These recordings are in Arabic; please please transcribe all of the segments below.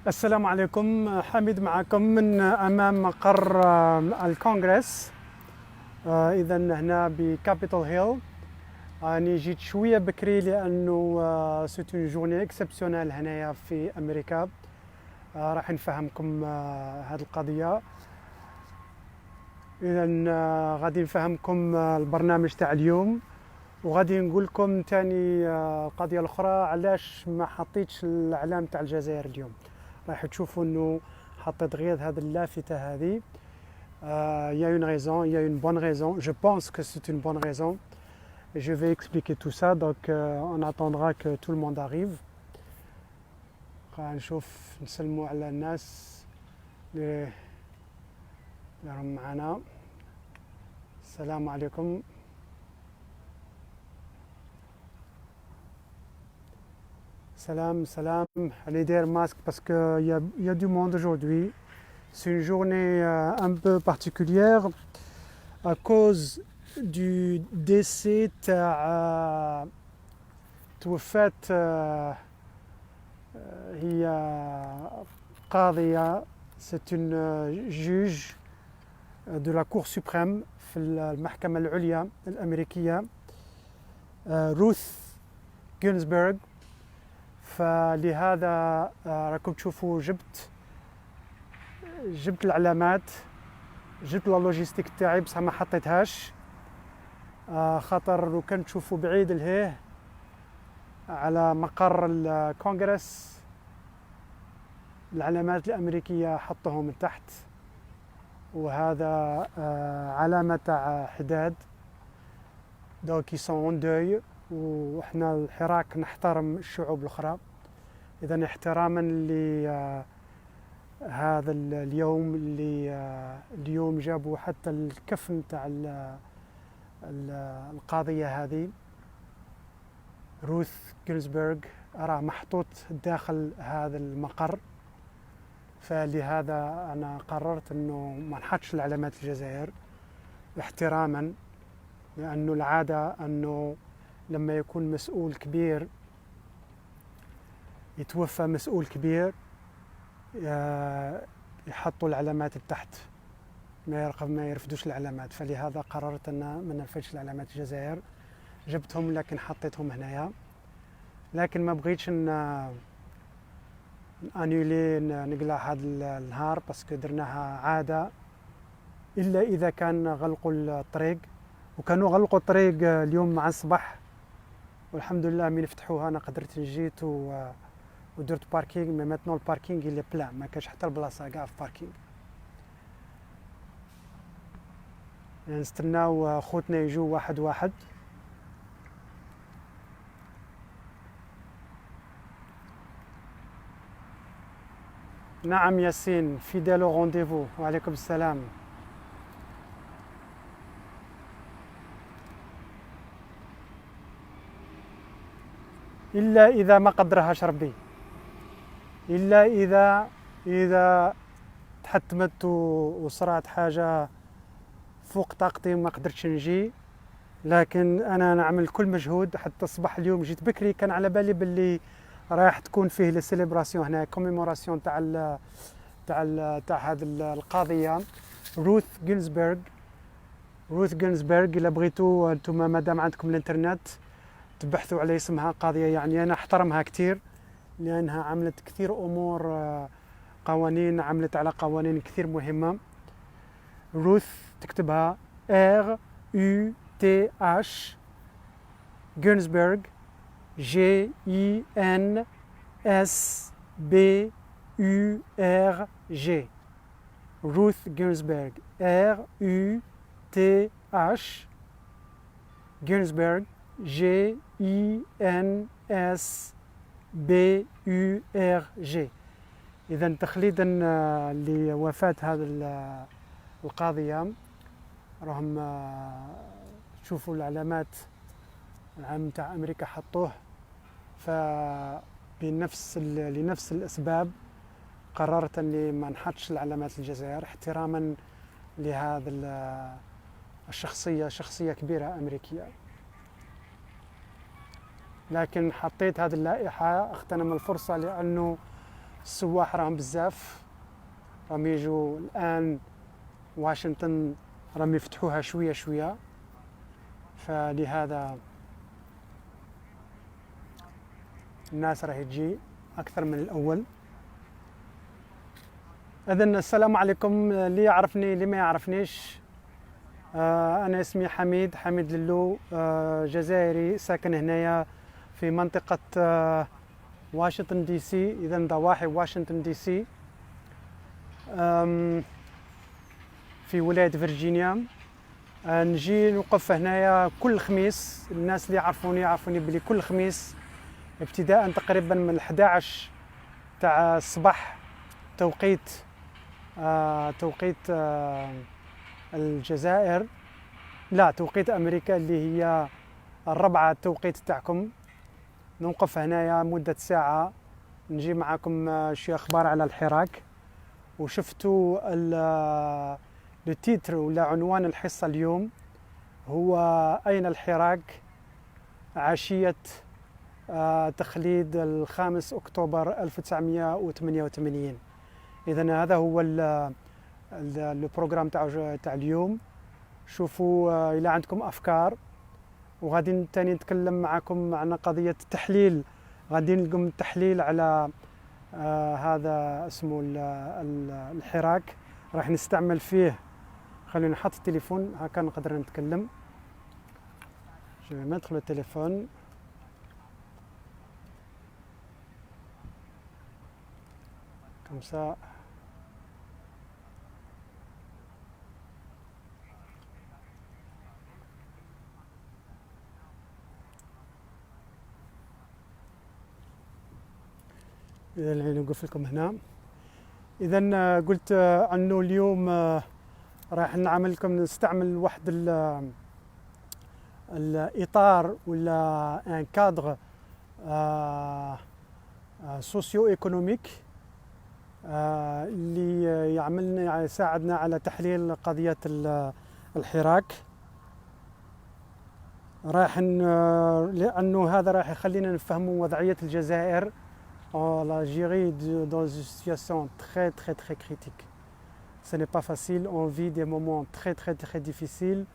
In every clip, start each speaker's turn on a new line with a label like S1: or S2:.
S1: السلام عليكم. حميد معكم من أمام مقر الكونغرس. إذا هنا بكابيتال هيل. أنا جيت شوية بكري لأنه سيت اون جورني اكسبسيونيل هنايا في أمريكا. راح نفهمكم هذه القضية. إذا غادي نفهمكم البرنامج تاع اليوم، وغادي نقول لكم تاني القضية الأخرى علاش ما حطيتش الإعلام تاع الجزائر اليوم. راح تشوفوا انه حطيت غير هذه اللافتة هذه. Il y a une raison, il y a une bonne raison. Je pense que c'est une bonne raison. Et je vais expliquer tout ça, donc on attendra que tout le monde arrive. نشوف نسلموا على الناس اللي راهم معنا. السلام عليكم. Salam, salam. Allez dire masque parce qu'il y a du monde aujourd'hui. C'est une journée un peu particulière à cause du décès تاع توفات هي قاضية. C'est une juge de la Cour suprême في المحكمة العليا الأمريكية، روث جينزبرغ. فلهذا راكم تشوفوا جبت العلامات، جبت اللوجيستيك تاعي بصح ما حطيتهاش خاطر لو كان تشوفوا بعيد لهيه على مقر الكونغرس العلامات الأمريكية حطوهم من تحت، وهذا علامة تاع حداد. دونك يسون دوي، وإحنا الحراك نحترم الشعوب الأخرى. إذا احتراما هذا اليوم اللي اليوم جابوا حتى الكفن تاع القاضية هذه روث جينزبرغ راه محطوط داخل هذا المقر. فلهذا أنا قررت أنه ما نحطش العلامات الجزائر احتراما، لأنه العادة أنه لما يكون مسؤول كبير يتوفى مسؤول كبير يحطوا العلامات تحت، ما يرفدوش العلامات. فلهذا قررت أن ما نرفدش العلامات الجزائر. جبتهم لكن حطيتهم هنايا، لكن ما بغيتش انيولي نقلع هذا النهار باسكو درناها عادة، إلا إذا كان غلقوا الطريق. وكانوا غلقوا الطريق اليوم مع الصباح، والحمد لله من فتحوها أنا قدرت نجيت ودرت باركينغ. مي ماتنو الباركينغ اللي بلا، ما كاش حتى البلاصة كاع في باركينغ. يعني نستناو خوتنا يجوا واحد واحد. نعم ياسين، فيديل او رونديفو. وعليكم السلام. إلا إذا ما قدرهاش ربي، إلا إذا تحتمت وصرات حاجة فوق طاقتي ما قدرتش نجي. لكن أنا نعمل كل مجهود حتى الصباح. اليوم جيت بكري، كان على بالي باللي رايح تكون فيه السيليبراسيون هنا، كوميموراسيون تاع هذه القاضية روث جينزبرغ. إلا بغيتوا انتم مادام عندكم الانترنت تبحثوا على اسمها قاضية. يعني أنا أحترمها كثير لأنها عملت كثير أمور، قوانين، عملت على قوانين كثير مهمة. روث تكتبها RUTH جينزبرغ GINSBURG. روث جينزبرغ RUTH جينزبرغ GINSBURG. إذا تخليدا لوفاة هذا القاضية راهم تشوفوا العلامات العام تاع أمريكا حطوه. لنفس الأسباب قررت أني ما نحطش العلامات الجزائر احتراما لهذا شخصية كبيرة أمريكية. لكن حطيت هذه اللائحة اغتنم الفرصة لأنه السواح راهم بزاف، راهم يجوا الآن واشنطن، راهم يفتحوها شوية شوية، فلهذا الناس راهي تجي أكثر من الأول. إذن السلام عليكم، اللي يعرفني اللي ما يعرفنيش، أنا اسمي حميد للو، جزائري ساكن هنايا في منطقة واشنطن دي سي، إذن ضواحي واشنطن دي سي، في ولاية فرجينيا. نجي نوقف هنايا كل خميس، الناس اللي يعرفوني بلي كل خميس ابتداء تقريبا من 11 تاع الصباح توقيت الجزائر، لا توقيت أمريكا اللي هي 4 التوقيت تاعكم. نوقف هنايا مدة ساعة نجي معاكم شي أخبار على الحراك. وشفتوا التيتر ولا عنوان الحصة اليوم هو أين الحراك عشية تخليد 5 أكتوبر 1988. إذن هذا هو البروغرام تاع اليوم. شوفوا إذا عندكم أفكار، وغادي تاني نتكلم معكم عن قضية التحليل، غادي نلقم تحليل على هذا اسمه الحراك، راح نستعمل فيه. خلينا نحط التليفون هكا نقدر نتكلم. جو vais mettre le téléphone. Comme ça. إذا نوقف لكم هنا. إذا قلت أنه اليوم راح نستعمل واحد الإطار ولا ان كادر سوسيو ايكونوميك اللي يساعدنا على تحليل قضية الحراك. لأنه هذا راح يخلينا نفهموا وضعية الجزائر l'Algérie dans une situation très critique. Ce n'est pas facile, on vit des moments très difficiles،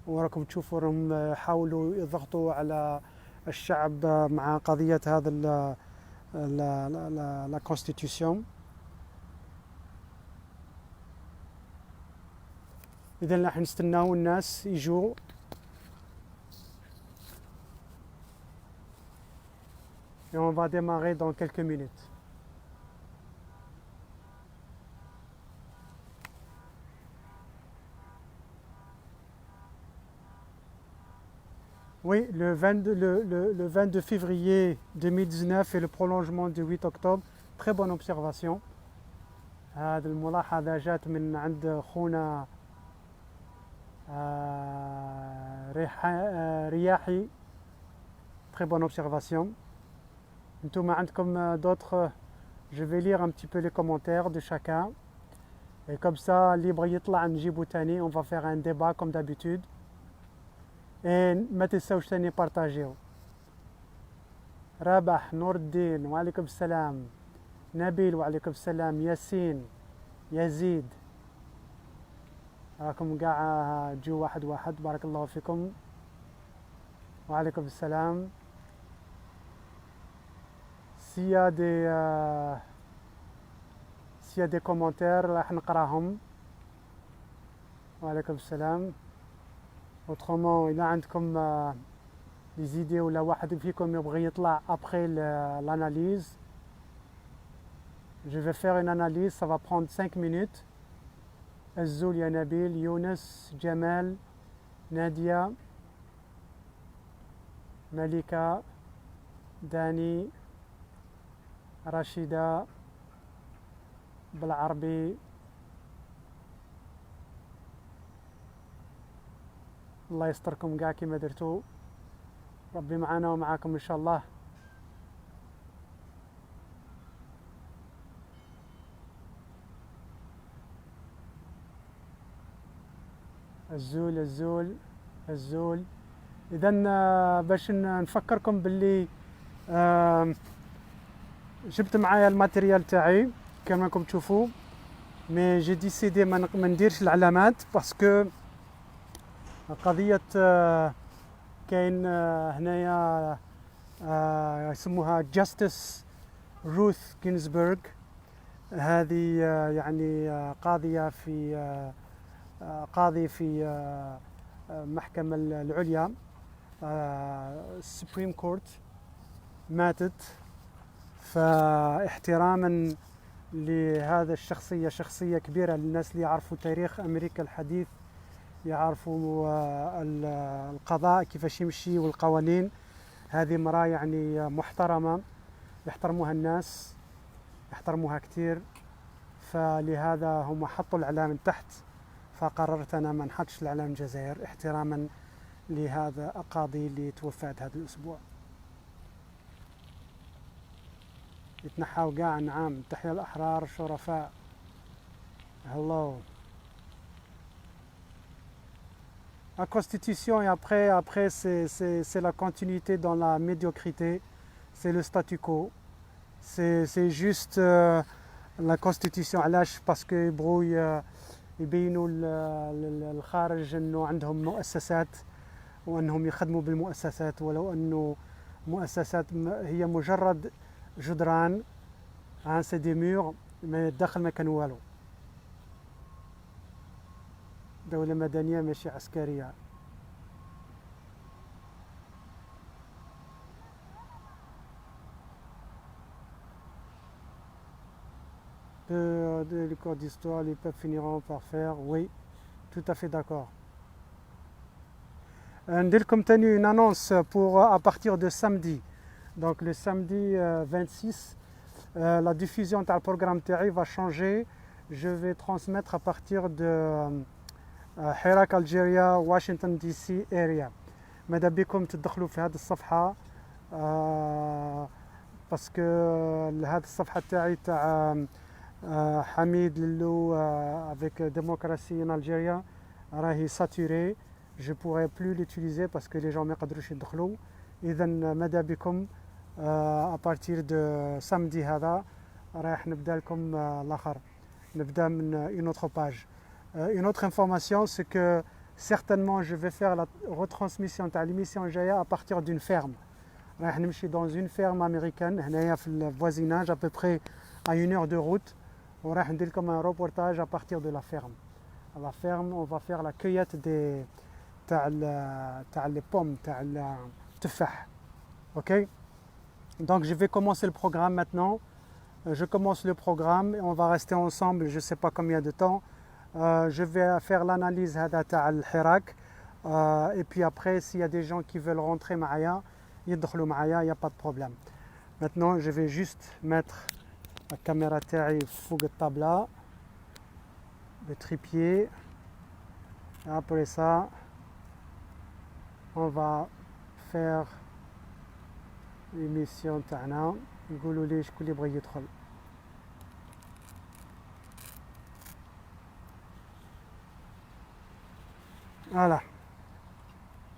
S1: وراكم تشوفوا راهم يحاولوا يضغطوا على الشعب مع قضية هذا لا كونستيتيوشن. إذا راح نستناو الناس يجوا. Et on va démarrer dans quelques minutes. Oui, le 22 février 2019 et le prolongement du 8 octobre. Très bonne observation. هذه الملاحظة جات من عند خونا رياحي. Très bonne observation. D'autres, je vais lire un petit peu les commentaires de chacun, et comme ça libre يطلع نجيبو تاني. On va faire un débat comme d'habitude, et ما تنساوش تاني بارطاجيو. رابح، نور الدين وعليكم السلام، نبيل وعليكم السلام، ياسين، يزيد، راكم قاع جو واحد. بارك الله فيكم وعليكم السلام. S'il y a des commentaires راح نقراهم. وعليكم السلام. autrement إذا عندكم des idées ولا واحد فيكم يبغي يطلع après l'analyse, je vais faire une analyse, ça va prendre 5 minutes. الزول يا نبيل، يونس، جمال، نادية، ملكة، داني، رشيدة، بالعربي، الله يستركم كاع كيما درتو، ربي معنا ومعاكم ان شاء الله. الزول. اذا باش نفكركم باللي جبت معايا الماتيريال تاعي كما راكم تشوفوا، مي جي ديسيدي ما نديرش العلامات باسكو قضيه كاين هنايا يسموها جاستس روث جينزبرغ. هذه يعني قاضي في المحكمة العليا السبريم كورت، ماتت. فاحتراما لهذا الشخصية، شخصية كبيرة للناس اللي يعرفوا تاريخ أمريكا الحديث، يعرفوا القضاء كيفاش يمشي والقوانين. هذه امرأة يعني محترمة، يحترموها الناس، يحترموها كتير، فلهذا هم حطوا الإعلام من تحت. فقررت أنا ما نحطش الإعلام الجزائر احتراما لهذا القاضي اللي توفات هذا الأسبوع. يتنحوا قاع. نعم، تحيا الأحرار شرفاء. Hello. La constitution et après c'est la continuité dans la médiocrité, c'est le statu quo. C'est juste la constitution علاش باسكو يبغوا يبينوا الخارج انه عندهم مؤسسات وانهم يخدموا بالمؤسسات، ولو انه مؤسسات هي مجرد جدران عن سي دي مور، ما الداخل ما كان والو. دولة مدنية ماشي عسكرية. Les cours d'histoire, les peuples finiront par faire, oui, tout à fait d'accord. Ndilkom tenu une annonce pour à partir de samedi. Donc le samedi 26, la diffusion du programme TRI va changer. Je vais transmettre à partir de حراك الجيريا واشنطن دي سي اريا. ماذا بكم تدخلوا في هذه الصفحه باسكو هذه الصفحه تاع حميد للو avec démocratie en Algérie راهي ساتوري. je pourrais plus l'utiliser parce que les gens ما يقدروش يدخلوا. اذا ماذا بكم à partir de samedi هذا راح نبدا لكم الاخر، نبدا من une autre page. Une autre information, c'est que certainement je vais faire la retransmission de l'émission Jaya à partir d'une ferme. Je suis dans une ferme américaine, dans le voisinage, à peu près à 1 heure de route. On va faire comme un reportage à partir de la ferme. À la ferme, on va faire la cueillette des pommes, des tufah. Ok? Donc je vais commencer le programme maintenant. Je commence le programme et on va rester ensemble, je ne sais pas combien de temps. Je vais faire l'analyse تاع الحراك et puis après s'il y a des gens qui veulent rentrer معايا يدخلوا معايا, il n'y a pas de problème. Maintenant je vais juste mettre la caméra تاعي فوق الطابلة, le trépied, et après ça on va faire l'émission تاعنا. نقولوا لي شكون اللي بغى يدخل. Voilà,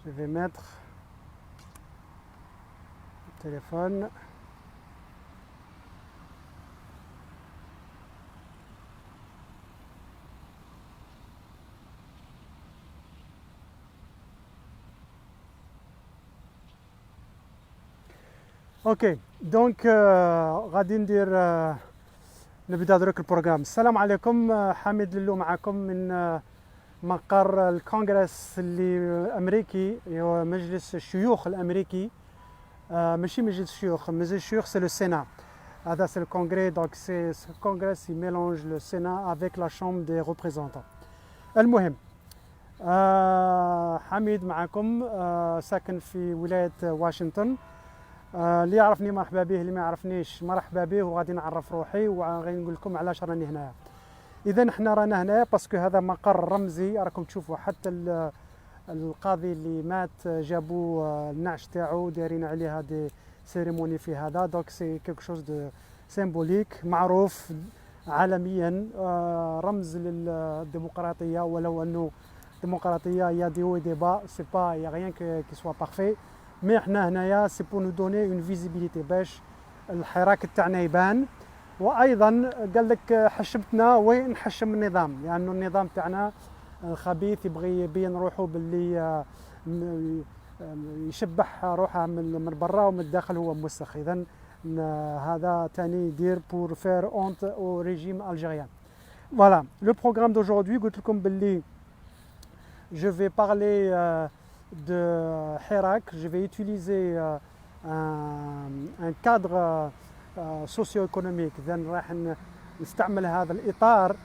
S1: je vais mettre le téléphone. Ok, donc غادي ندير نبدا درك البروغرام. السلام عليكم، حميد للو معكم من مقر الكونغرس الامريكي، هو مجلس الشيوخ الامريكي. ماشي مجلس الشيوخ، مجلس الشيوخ سي لو سينا. هذا سي الكونغري، دونك سي الكونغرس يميلونج لو سينا افيك لا شامبر دي ريبريزونطون. المهم حميد معكم، ساكن في ولاية واشنطن. اللي يعرفني مرحبا به، اللي ما يعرفنيش مرحبا به، وغادي نعرف روحي وغادي نقول لكم علاش راني هنايا. اذا احنا رانا هنا باسكو هذا مقر رمزي، راكم تشوفوا حتى القاضي اللي مات جابوا النعش تاعو دايرين عليه هذه سيريموني في هذا. دونك سي كيلكو شوز دو سيمبوليك معروف عالميا، رمز للديمقراطيه. ولو انه الديمقراطيه يا دي دي با، سي با يا غيان كي سوا بارفي، مي احنا هنايا سي بور نو دوني اون فيزيبيليتي باش الحراك تاعنا يبان. وايضا قال لك حشمتنا وين نحشم النظام، لانه النظام تاعنا الخبيث يبغي يبين روحه باللي يشبح روحه من برا ومن الداخل هو موسخ. اذا هذا ثاني يدير بور فير اونت او ريجيم الجيريان. Voilà, le programme d'aujourd'hui, قلت لكم باللي je vais parler de Hirak, je vais utiliser un cadre socio-économique. إذن راح نستعمل هذا الإطار،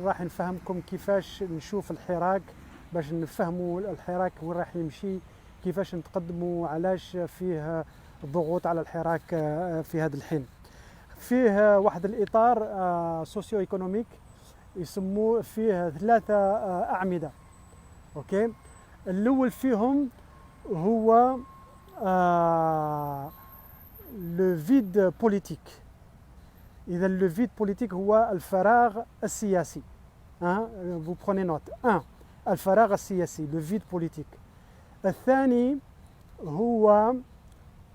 S1: راح نفهمكم كيفاش نشوف الحراك باش نفهموا الحراك وين راح يمشي، كيفاش نتقدموا، علاش فيه ضغوط على الحراك في هذا الحين. فيه واحد الإطار سوسيو ايكونوميك يسموه، فيه ثلاثة أعمدة. أوكي، الأول فيهم هو لو فيد بوليتيك. إذا لو فيد بوليتيك هو الفراغ السياسي. vous prenez note. 1. الفراغ السياسي، لو فيد بوليتيك. الثاني هو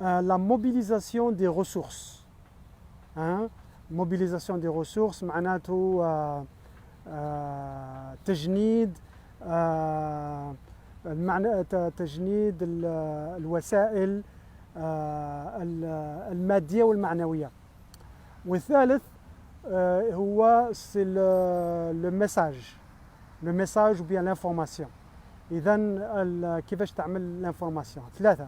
S1: la mobilisation des ressources. mobilisation des ressources معناته تجنيد تجنيد الوسائل المادية والمعنوية. والثالث هو سي لو ميساج، لو ميساج وبيان لانفورماسيون. إذا كيفاش تعمل الانفورماسيون. ثلاثة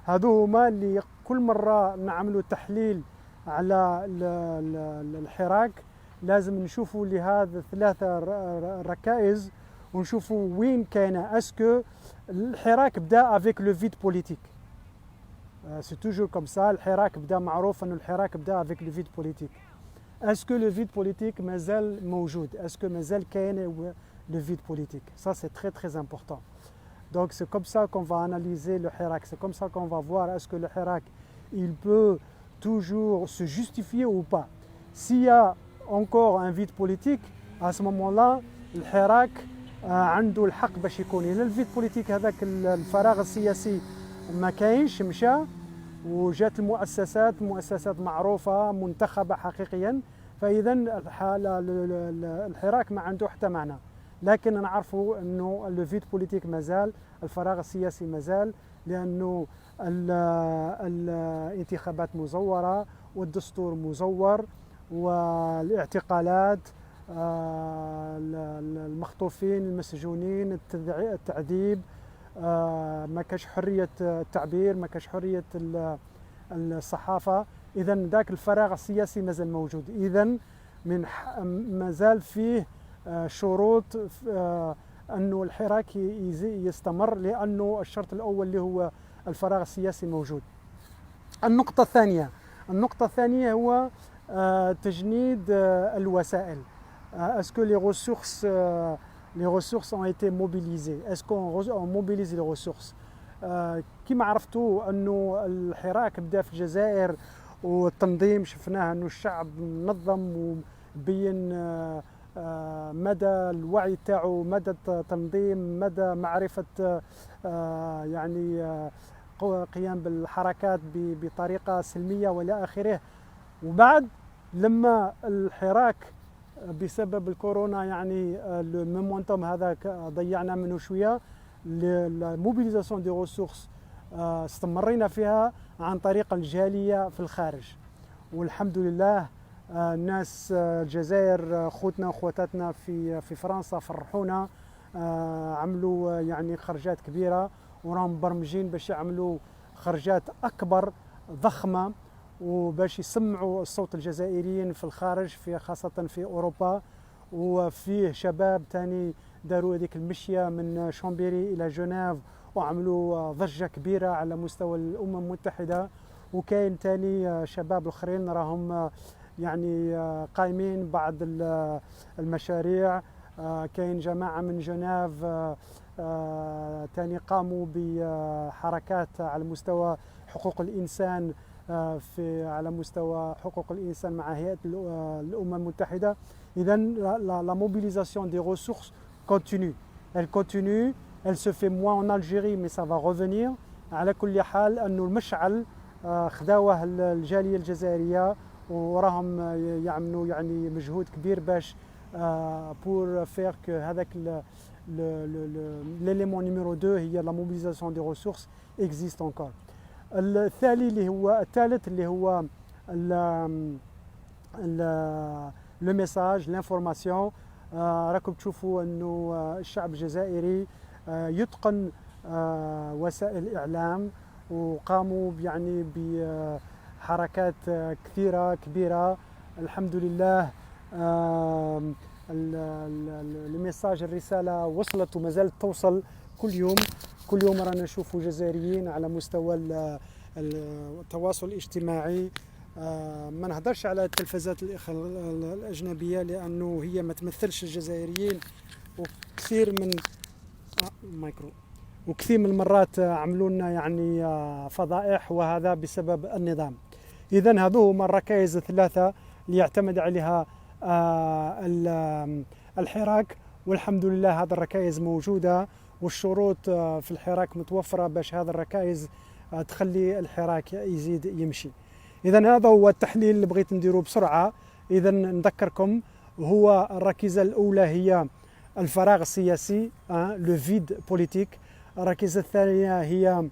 S1: هذو هما اللي كل مرة نعملوا تحليل على الحراك لازم نشوفوا لهذا الثلاثة ركائز ونشوفوا وين كاين. اسكو الحراك بدا افيك لو فيد بوليتيك، سي توجور كوم سا. الحراك بدا، معروف انه الحراك بدا افيك لو فيد بوليتيك. اسكو لو فيد بوليتيك مازال موجود، اسكو مازال كاين لو فيد بوليتيك. Ça c'est très très important. Donc c'est comme ça qu'on va analyser le Hirak, c'est comme ça qu'on va voir est-ce que le Hirak il peut toujours se justifier ou pas. S'il y a encore un vide politique, à ce moment-là الحراك عنده الحق باش يكون. إلى الفيد بوليتيك هذاك الفراغ السياسي ما كاينش، مشى وجات المؤسسات معروفة منتخبة حقيقيا، فإذا الحراك ما عنده حتى معنى. لكن نعرفوا انه لو فيد بوليتيك مازال، الفراغ السياسي مازال، لانه الانتخابات مزوره والدستور مزور والاعتقالات، المخطوفين، المسجونين، التعذيب، ما كاش حريه التعبير، ما كاش حريه الصحافه. اذا ذاك الفراغ السياسي مازال موجود. اذا مازال فيه شروط أنه الحراك يستمر، لأنه الشرط الأول اللي هو الفراغ السياسي موجود. النقطة الثانية هو تجنيد الوسائل. Est-ce que les ressources ont été mobilisées? Est-ce qu'on mobilise les ressources? كما عرفتوا أنه الحراك بدأ في الجزائر، والتنظيم شفناه أنه الشعب منظم وبين مدى الوعي تاعو، مدى التنظيم، مدى معرفة يعني قيام بالحركات بطريقة سلمية والى آخره. وبعد لما الحراك بسبب الكورونا يعني المومنتوم هذاك ضيعنا منه شوية، الموبيليزاسيون دي ريسورس استمرينا فيها عن طريق الجالية في الخارج. والحمد لله الناس الجزائر خوتنا وخواتاتنا في فرنسا فرحونا، عملوا يعني خرجات كبيرة، وراهم مبرمجين باش يعملوا خرجات أكبر ضخمة، وباش يسمعوا الصوت الجزائريين في الخارج، في خاصة في أوروبا. وفيه شباب تاني داروا هذيك المشية من شامبيري إلى جنيف وعملوا ضجة كبيرة على مستوى الأمم المتحدة. وكاين تاني شباب آخرين راهم يعني قايمين بعض المشاريع. كاين جماعة من جنيف تاني قاموا بحركات على مستوى حقوق الإنسان، على مستوى حقوق الإنسان مع هيئة الأمم المتحدة. إذا la mobilisation des ressources continue. Elle continue, elle se fait moins en Algérie mais ça va revenir. على كل حال أنه المشعل خداوه الجاليه الجزائريه، وراهم يعملوا يعني مجهود كبير باش بور فير كو هذاك l'élément numéro 2 هي la mobilisation des ressources existe encore. الثالث اللي هو لو ميساج لانفورماسيون. راكم تشوفوا انه الشعب الجزائري يتقن وسائل الاعلام، وقاموا يعني بحركات كثيره كبيره الحمد لله. الميساج الرساله وصلت وما زالت توصل كل يوم. كل يوم رانا نشوفوا جزائريين على مستوى التواصل الاجتماعي. ما نهضرش على التلفزات الأجنبية لأنه هي ما تمثلش الجزائريين، وكثير من مايكرو وكثير من المرات عملوا لنا يعني فضائح، وهذا بسبب النظام. إذن هذو هما الركائز الثلاثة اللي يعتمد عليها الحراك، والحمد لله هذه الركائز موجودة، والشروط في الحراك متوفرة باش هذه الركائز تخلي الحراك يزيد يمشي. إذن هذا هو التحليل اللي بغيت نديره بسرعة. إذن نذكركم، هو الركيزة الأولى هي الفراغ السياسي، لو فيد بوليتيك. الركيزة الثانية هي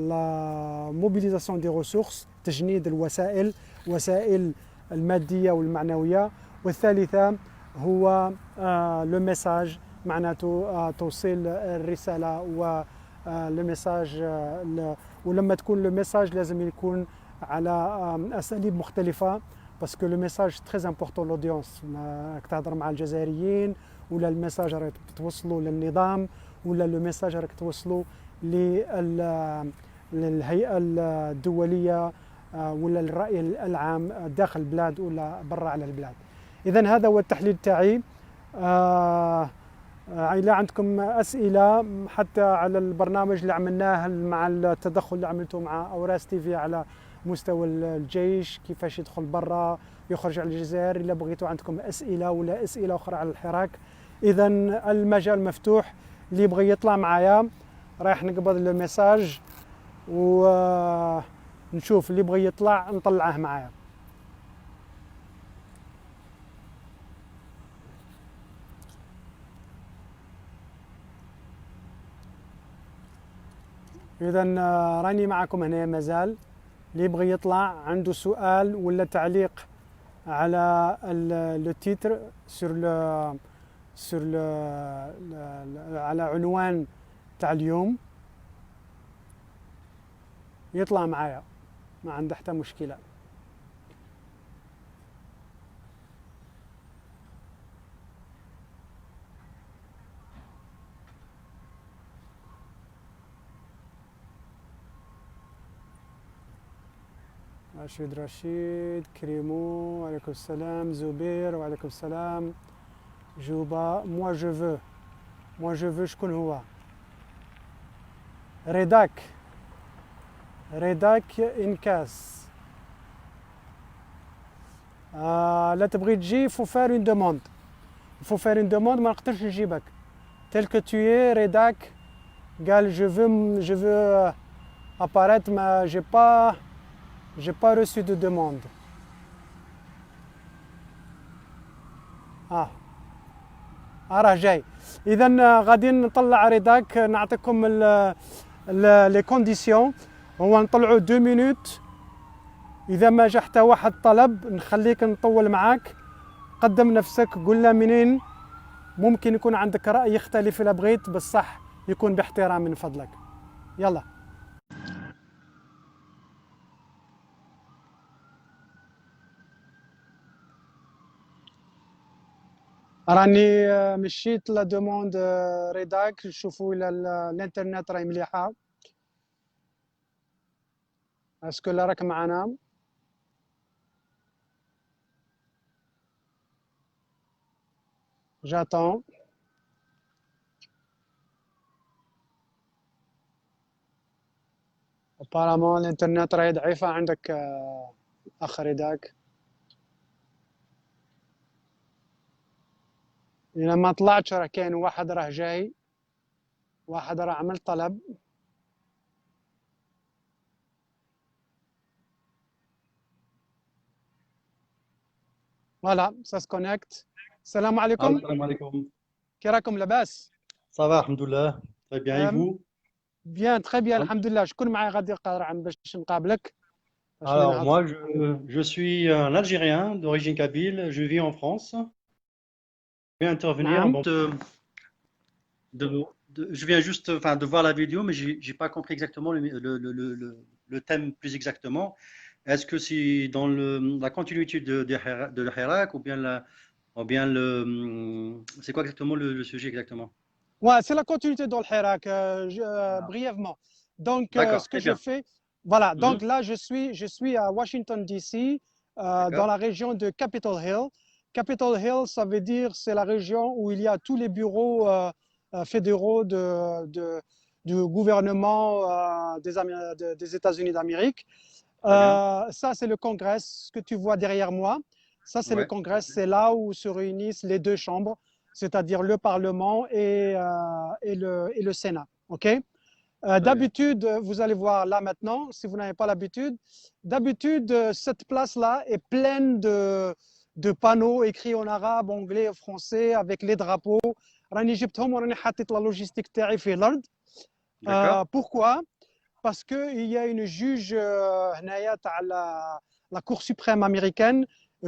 S1: لا موبيليزاسيون دي ريسورس، تجنيد الوسائل، وسائل المادية والمعنوية. والثالثة هو لو ميساج، معناته توصيل الرسالة و لو ميساج. ولما تكون لو ميساج لازم يكون على اساليب مختلفه، باسكو لو ميساج تري امبورطون لودونس. راك تهضر مع الجزائريين، ولا الميساج راك توصلوا للنظام، ولا لو ميساج راك توصلوا للهيئه الدوليه، ولا الراي العام داخل البلاد ولا برا على البلاد. اذا هذا هو التحليل تاعي. إذا عندكم أسئلة حتى على البرنامج اللي عملناه مع التدخل اللي عملته مع أوراس تيفي على مستوى الجيش، كيفاش يدخل برا يخرج على الجزائر، إلا بغيتوا عندكم أسئلة ولا أسئلة أخرى على الحراك، إذا المجال مفتوح. اللي يبغي يطلع معايا رايح نقبض الميساج ونشوف اللي يبغي يطلع نطلعه معايا. إذا راني معكم هنا مازال. اللي يبغي يطلع عنده سؤال ولا تعليق على لو تيتر على عنوان تاع اليوم يطلع معايا، ما عنده حتى مشكلة. رشيد كريمو، وعليكم السلام. زبير، وعليكم السلام. جوبا، موا جو فو شكون هو؟ ريداك انكاس. لا تبغي تجي فو فار اون دوموند، ما نقدرش نجيبك تيل كو تو اي. ريداك قال جو فو اباريت، ما j'ai pas reçu de demande. راه جاي. اذا غادي نطلع ريداك، نعطيكم لي كونديسيون. هو نطلعوا 2 مينوت. اذا ما جا حتى واحد طلب نخليك نطول معاك. قدم نفسك، قلنا منين ممكن يكون عندك راي يختلف الا بغيت، بصح يكون باحترام من فضلك. يلا. راني مشيت لا دوموند ريداك، نشوفوا الى الانترنت راهي مليحه. اسكو لا راك معنا؟ جاتون. ابارامون الانترنت راهي ضعيفه عندك اخ ريداك. اذا ما طلعتش راه كاين واحد راه جاي، واحد راه عمل طلب. Voilà, ça se connecte. Salam
S2: Allô,
S1: alaikum.
S2: salam alaikum.
S1: Kirakum labas.
S2: Ça va, alhamdoulilah. Très bien, et
S1: Euh,
S2: vous?
S1: Bien, très bien,
S2: Allô.
S1: alhamdulillah. شكون معايا غادي يقرا عن باش نقابلك باش
S2: Alors,
S1: ننهض.
S2: moi, je suis un Algérien d'origine kabyle. Je vis en France. Je vais intervenir.
S1: نعم.
S2: Bon, je viens juste enfin, de voir la vidéo, mais j'ai pas compris exactement le thème plus exactement. Est-ce que c'est dans la continuité de l'Hirak ou bien c'est quoi exactement le sujet exactement?
S1: Ouais, c'est la continuité dans le Hirak,
S2: Ah,
S1: brièvement. Donc,
S2: d'accord,
S1: ce que
S2: très
S1: je
S2: bien.
S1: fais, voilà. Donc
S2: Mhm,
S1: là, je suis à Washington, D.C., dans
S2: d'accord,
S1: la région de Capitol Hill. Capitol Hill, ça veut dire c'est la région où il y a tous les bureaux fédéraux du gouvernement des États-Unis d'Amérique.
S2: très bien.
S1: Ça, c'est le Congrès, ce que tu vois derrière moi. Ça, c'est le
S2: Ouais,
S1: Congrès, c'est là où se réunissent les deux chambres, c'est-à-dire le Parlement et le Sénat. OK?
S2: très bien.
S1: D'habitude, vous allez voir là maintenant, si vous n'avez pas l'habitude, d'habitude, cette place-là est pleine de panneaux écrits en arabe, anglais, français, avec les drapeaux. راني جبتهم وراني حاطط la logistique تاعي في الأرض.
S2: D'accord.
S1: Pourquoi? Parce qu'il y a une juge la Cour suprême américaine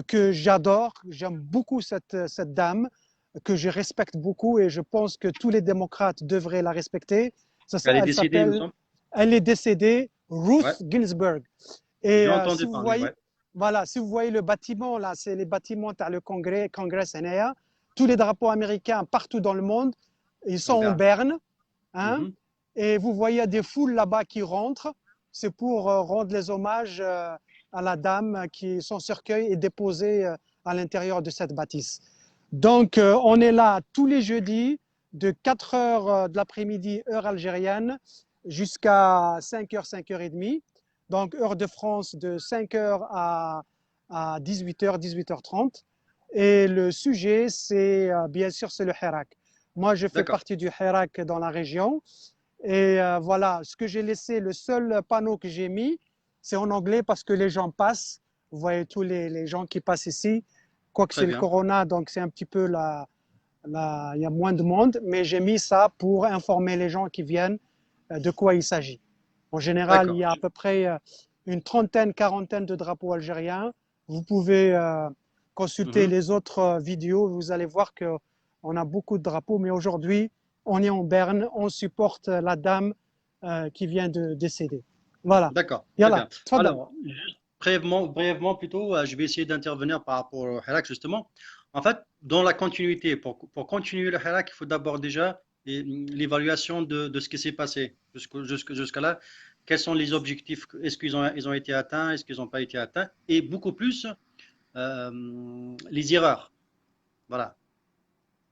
S1: que j'adore, j'aime beaucoup cette dame, que je respecte beaucoup et je pense que tous les démocrates devraient la respecter.
S2: Elle est
S1: Elle
S2: décédée, il me
S1: s'appelle,
S2: semble.
S1: elle est décédée,
S2: Ouais,
S1: Ruth Ginsburg. Et
S2: j'ai
S1: si
S2: entendu
S1: vous
S2: parler,
S1: voyez,
S2: ouais.
S1: voilà, si vous voyez le bâtiment là, c'est les bâtiments dans le Congrès NEA. Tous les drapeaux américains partout dans le monde, ils sont
S2: En
S1: en
S2: Berne.
S1: berne. Hein,
S2: Mhm.
S1: et vous voyez des foules là-bas qui rentrent. C'est pour rendre les hommages à la dame qui son cercueil est déposé à l'intérieur de cette bâtisse. Donc, on est là tous les jeudis de 4 heures de l'après-midi, heure algérienne, jusqu'à 5 heures, 5h30. Donc, heure de France de 5 heures à 18 heures, 18h30. Et le sujet, c'est bien sûr, c'est le Hirak. Moi, je fais
S2: D'accord,
S1: partie du Hirak dans la région. Et voilà, ce que j'ai laissé, le seul panneau que j'ai mis, c'est en anglais parce que les gens passent. Vous voyez tous les gens qui passent ici. Quoique
S2: très
S1: c'est le
S2: bien.
S1: corona, donc c'est un petit peu il y a moins de monde, mais j'ai mis ça pour informer les gens qui viennent de quoi il s'agit. En général, il
S2: D'accord.
S1: y a à peu près une trentaine, quarantaine de drapeaux algériens. Vous pouvez consulter
S2: Mhm.
S1: les autres vidéos, vous allez voir qu'on a beaucoup de drapeaux, mais aujourd'hui, on est en Berne, on supporte la dame qui vient de décéder. Voilà.
S2: D'accord, très
S1: Yalla,
S2: bien.
S1: tfadal.
S2: Alors, juste brièvement plutôt, je vais essayer d'intervenir par rapport au Hirak justement. En fait, dans la continuité, pour continuer le Hirak, il faut d'abord déjà l'évaluation de ce qui s'est passé jusqu'à là. Quels sont les objectifs? Est-ce ils ont été atteints? Est-ce qu'ils n'ont pas été atteints? Et beaucoup plus, les erreurs. Voilà.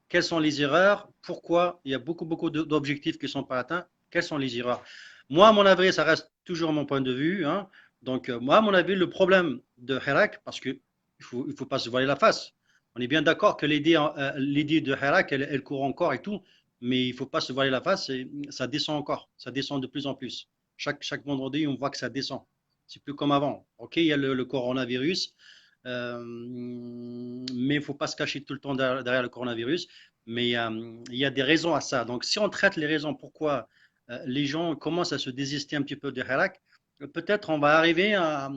S2: Quelles sont les erreurs? Pourquoi il y a beaucoup d'objectifs qui ne sont pas atteints? Quelles sont les erreurs? Moi, à mon avis, ça reste toujours mon point de vue, hein. Donc, moi, à mon avis, le problème de Hirak, parce qu'il il faut pas se voiler la face. On est bien d'accord que l'idée de Hirak, elle court encore et tout, mais il ne faut pas se voiler la face, et ça descend encore, ça descend de plus en plus. Chaque vendredi, on voit que ça descend. C'est plus comme avant. OK, il y a le coronavirus, mais il ne faut pas se cacher tout le temps derrière le coronavirus. Mais il y a des raisons à ça. Donc, si on traite les raisons pourquoi les gens commencent à se désister un petit peu de Hirak, peut-être on va arriver à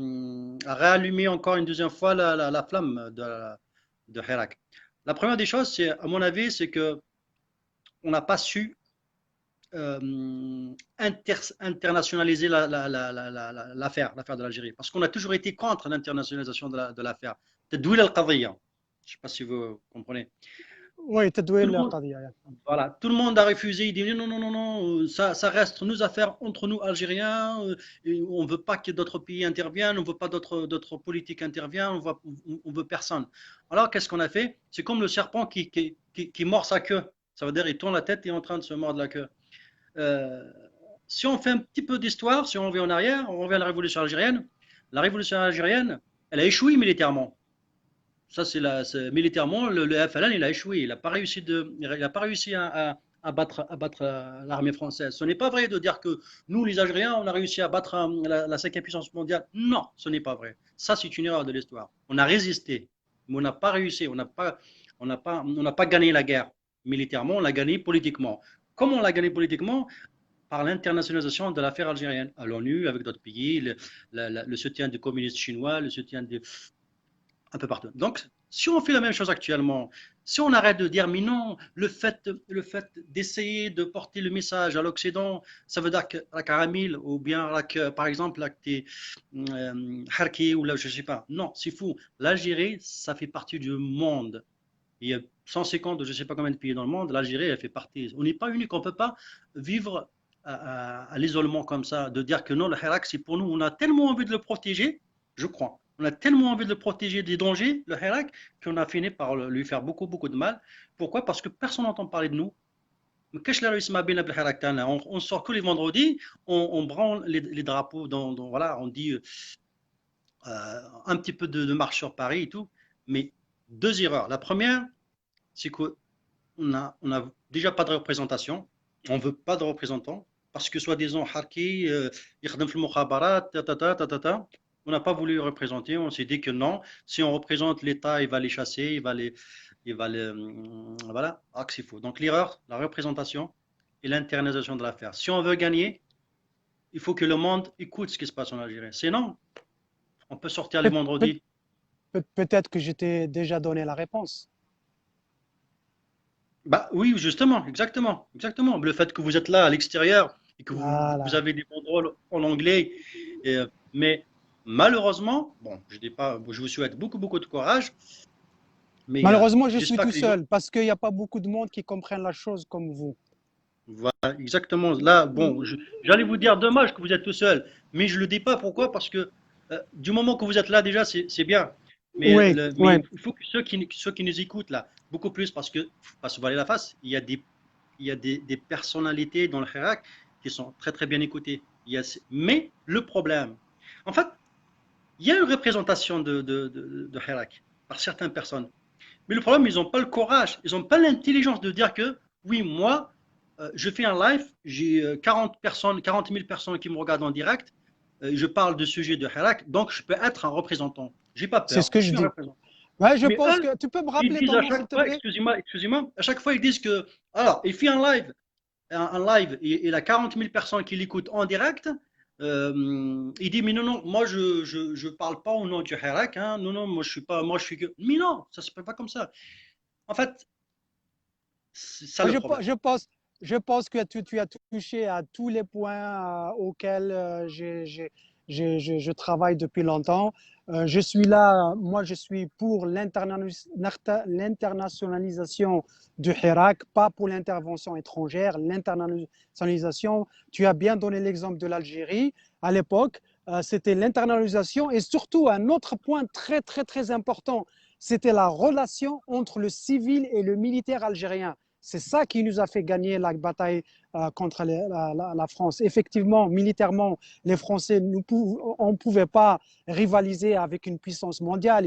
S2: réallumer encore une deuxième fois la flamme de Hirak. La première des choses, c'est, à mon avis, c'est que on n'a pas su internationaliser l'affaire de l'Algérie. Parce qu'on a toujours été contre l'internationalisation de l'affaire. تدويل القضية. Je ne sais pas si vous comprenez.
S1: Oui,
S2: Tout
S1: تدوين
S2: le monde,
S1: القضية.
S2: voilà, tout le monde a refusé. Il dit non, non, non, non, ça reste nos affaires entre nous, Algériens. Et on ne veut pas que d'autres pays interviennent, on ne veut pas d'autres politiques interviennent, on veut personne. Alors, qu'est-ce qu'on a fait? C'est comme le serpent qui mord sa queue. Ça veut dire il tourne la tête et est en train de se mordre la queue. Euh, si on fait un petit peu d'histoire, si on revient en arrière, on revient à la révolution algérienne. La révolution algérienne, elle a échoué militairement. Ça, militairement, le FLN, il a échoué. Il n'a pas réussi à battre l'armée française. Ce n'est pas vrai de dire que nous, les Algériens, on a réussi à battre la cinquième puissance mondiale. Non, ce n'est pas vrai. Ça, c'est une erreur de l'histoire. On a résisté, mais on n'a pas réussi, on n'a pas gagné la guerre militairement, on l'a gagné politiquement. Comment on l'a gagné politiquement? Par l'internationalisation de l'affaire algérienne à l'ONU, avec d'autres pays, le soutien des communistes chinois, le soutien de un peu partout. Donc, si on fait la même chose actuellement, si on arrête de dire, mais non, le fait d'essayer de porter le message à l'Occident, ça veut dire que la caramel, ou bien par exemple, la Harki, ou là, je ne sais pas. Non, c'est fou. L'Algérie, ça fait partie du monde. Il y a 150, je ne sais pas combien de pays dans le monde, l'Algérie, elle fait partie. On n'est pas unique, on ne peut pas vivre à l'isolement comme ça, de dire que non, le Hirak, c'est pour nous. On a tellement envie de le protéger, je crois. On a tellement envie de le protéger des dangers, le Hirak, qu'on a fini par lui faire beaucoup, beaucoup de mal. Pourquoi? Parce que personne n'entend parler de nous. On sort que les vendredis, on branle les drapeaux, voilà, on dit un petit peu de marche sur Paris et tout. Mais deux erreurs. La première, c'est qu'on a déjà pas de représentation. On ne veut pas de représentants parce que soi-disant Harki, on n'a pas voulu représenter. On s'est dit que non, si on représente l'État, il va les chasser, voilà. Ah, que c'est faux. Donc l'erreur, la représentation et l'internalisation de l'affaire. Si on veut gagner, il faut que le monde écoute ce qui se passe en Algérie. Sinon, on peut sortir les
S1: Peut- peut-
S2: vendredis.
S1: Peut-être que je t'ai déjà donné la réponse.
S2: Bah oui, justement, exactement, exactement. Le fait que vous êtes là à l'extérieur et que vous
S1: Voilà.
S2: avez des banderoles en anglais, mais malheureusement, bon, je dis pas, je vous souhaite beaucoup, beaucoup de courage, mais
S1: Malheureusement, je suis
S2: j'espère
S1: tout
S2: que les gens,
S1: seul parce qu'il n'y a pas beaucoup de monde qui comprennent la chose comme vous.
S2: voilà, exactement. Là, bon, j'allais vous dire dommage que vous êtes tout seul, mais je le dis pas. Pourquoi? Parce que du moment que vous êtes là déjà, c'est bien. Mais,
S1: Oui, oui.
S2: il faut que ceux qui nous écoutent là, beaucoup plus, parce que, pas se voiler la face, il y a des personnalités dans le Hirak qui sont très très bien écoutées. Mais le problème, en fait, il y a une représentation de Hirak par certaines personnes. Mais le problème, ils n'ont pas le courage, ils n'ont pas l'intelligence de dire que oui, moi, je fais un live, j'ai 40 personnes, 40 000 personnes qui me regardent en direct, je parle de sujet de Hirak, donc je peux être un représentant. J'ai pas
S1: C'est
S2: peur,
S1: ce que
S2: je
S1: je
S2: suis un
S1: dis.
S2: représentant.
S1: Ouais, je
S2: Mais
S1: pense
S2: eux,
S1: que tu peux me
S2: ils
S1: rappeler
S2: disent
S1: ton
S2: à
S1: nom, s'il
S2: chaque
S1: te
S2: fois,
S1: plaît?
S2: excusez-moi, à chaque fois ils disent que, alors, il fait un live, et il a 40 000 personnes qui l'écoutent en direct. Il dit, mais non, non, moi je parle pas au nom du Hirak, hein, non, non, moi je suis pas, moi je suis que. Mais non, ça se fait pas comme ça. En fait, c'est ça
S1: Moi,
S2: le problème.
S1: je pense que tu as touché à tous les points auxquels je travaille depuis longtemps. Je suis là, moi, je suis pour l'internationalisation du Hirak, pas pour l'intervention étrangère. L'internationalisation, tu as bien donné l'exemple de l'Algérie. À l'époque, c'était l'internalisation et surtout un autre point très, très, très important, c'était la relation entre le civil et le militaire algérien. C'est ça qui nous a fait gagner la bataille contre la France. Effectivement, militairement, les Français, on ne pouvait pas rivaliser avec une puissance mondiale.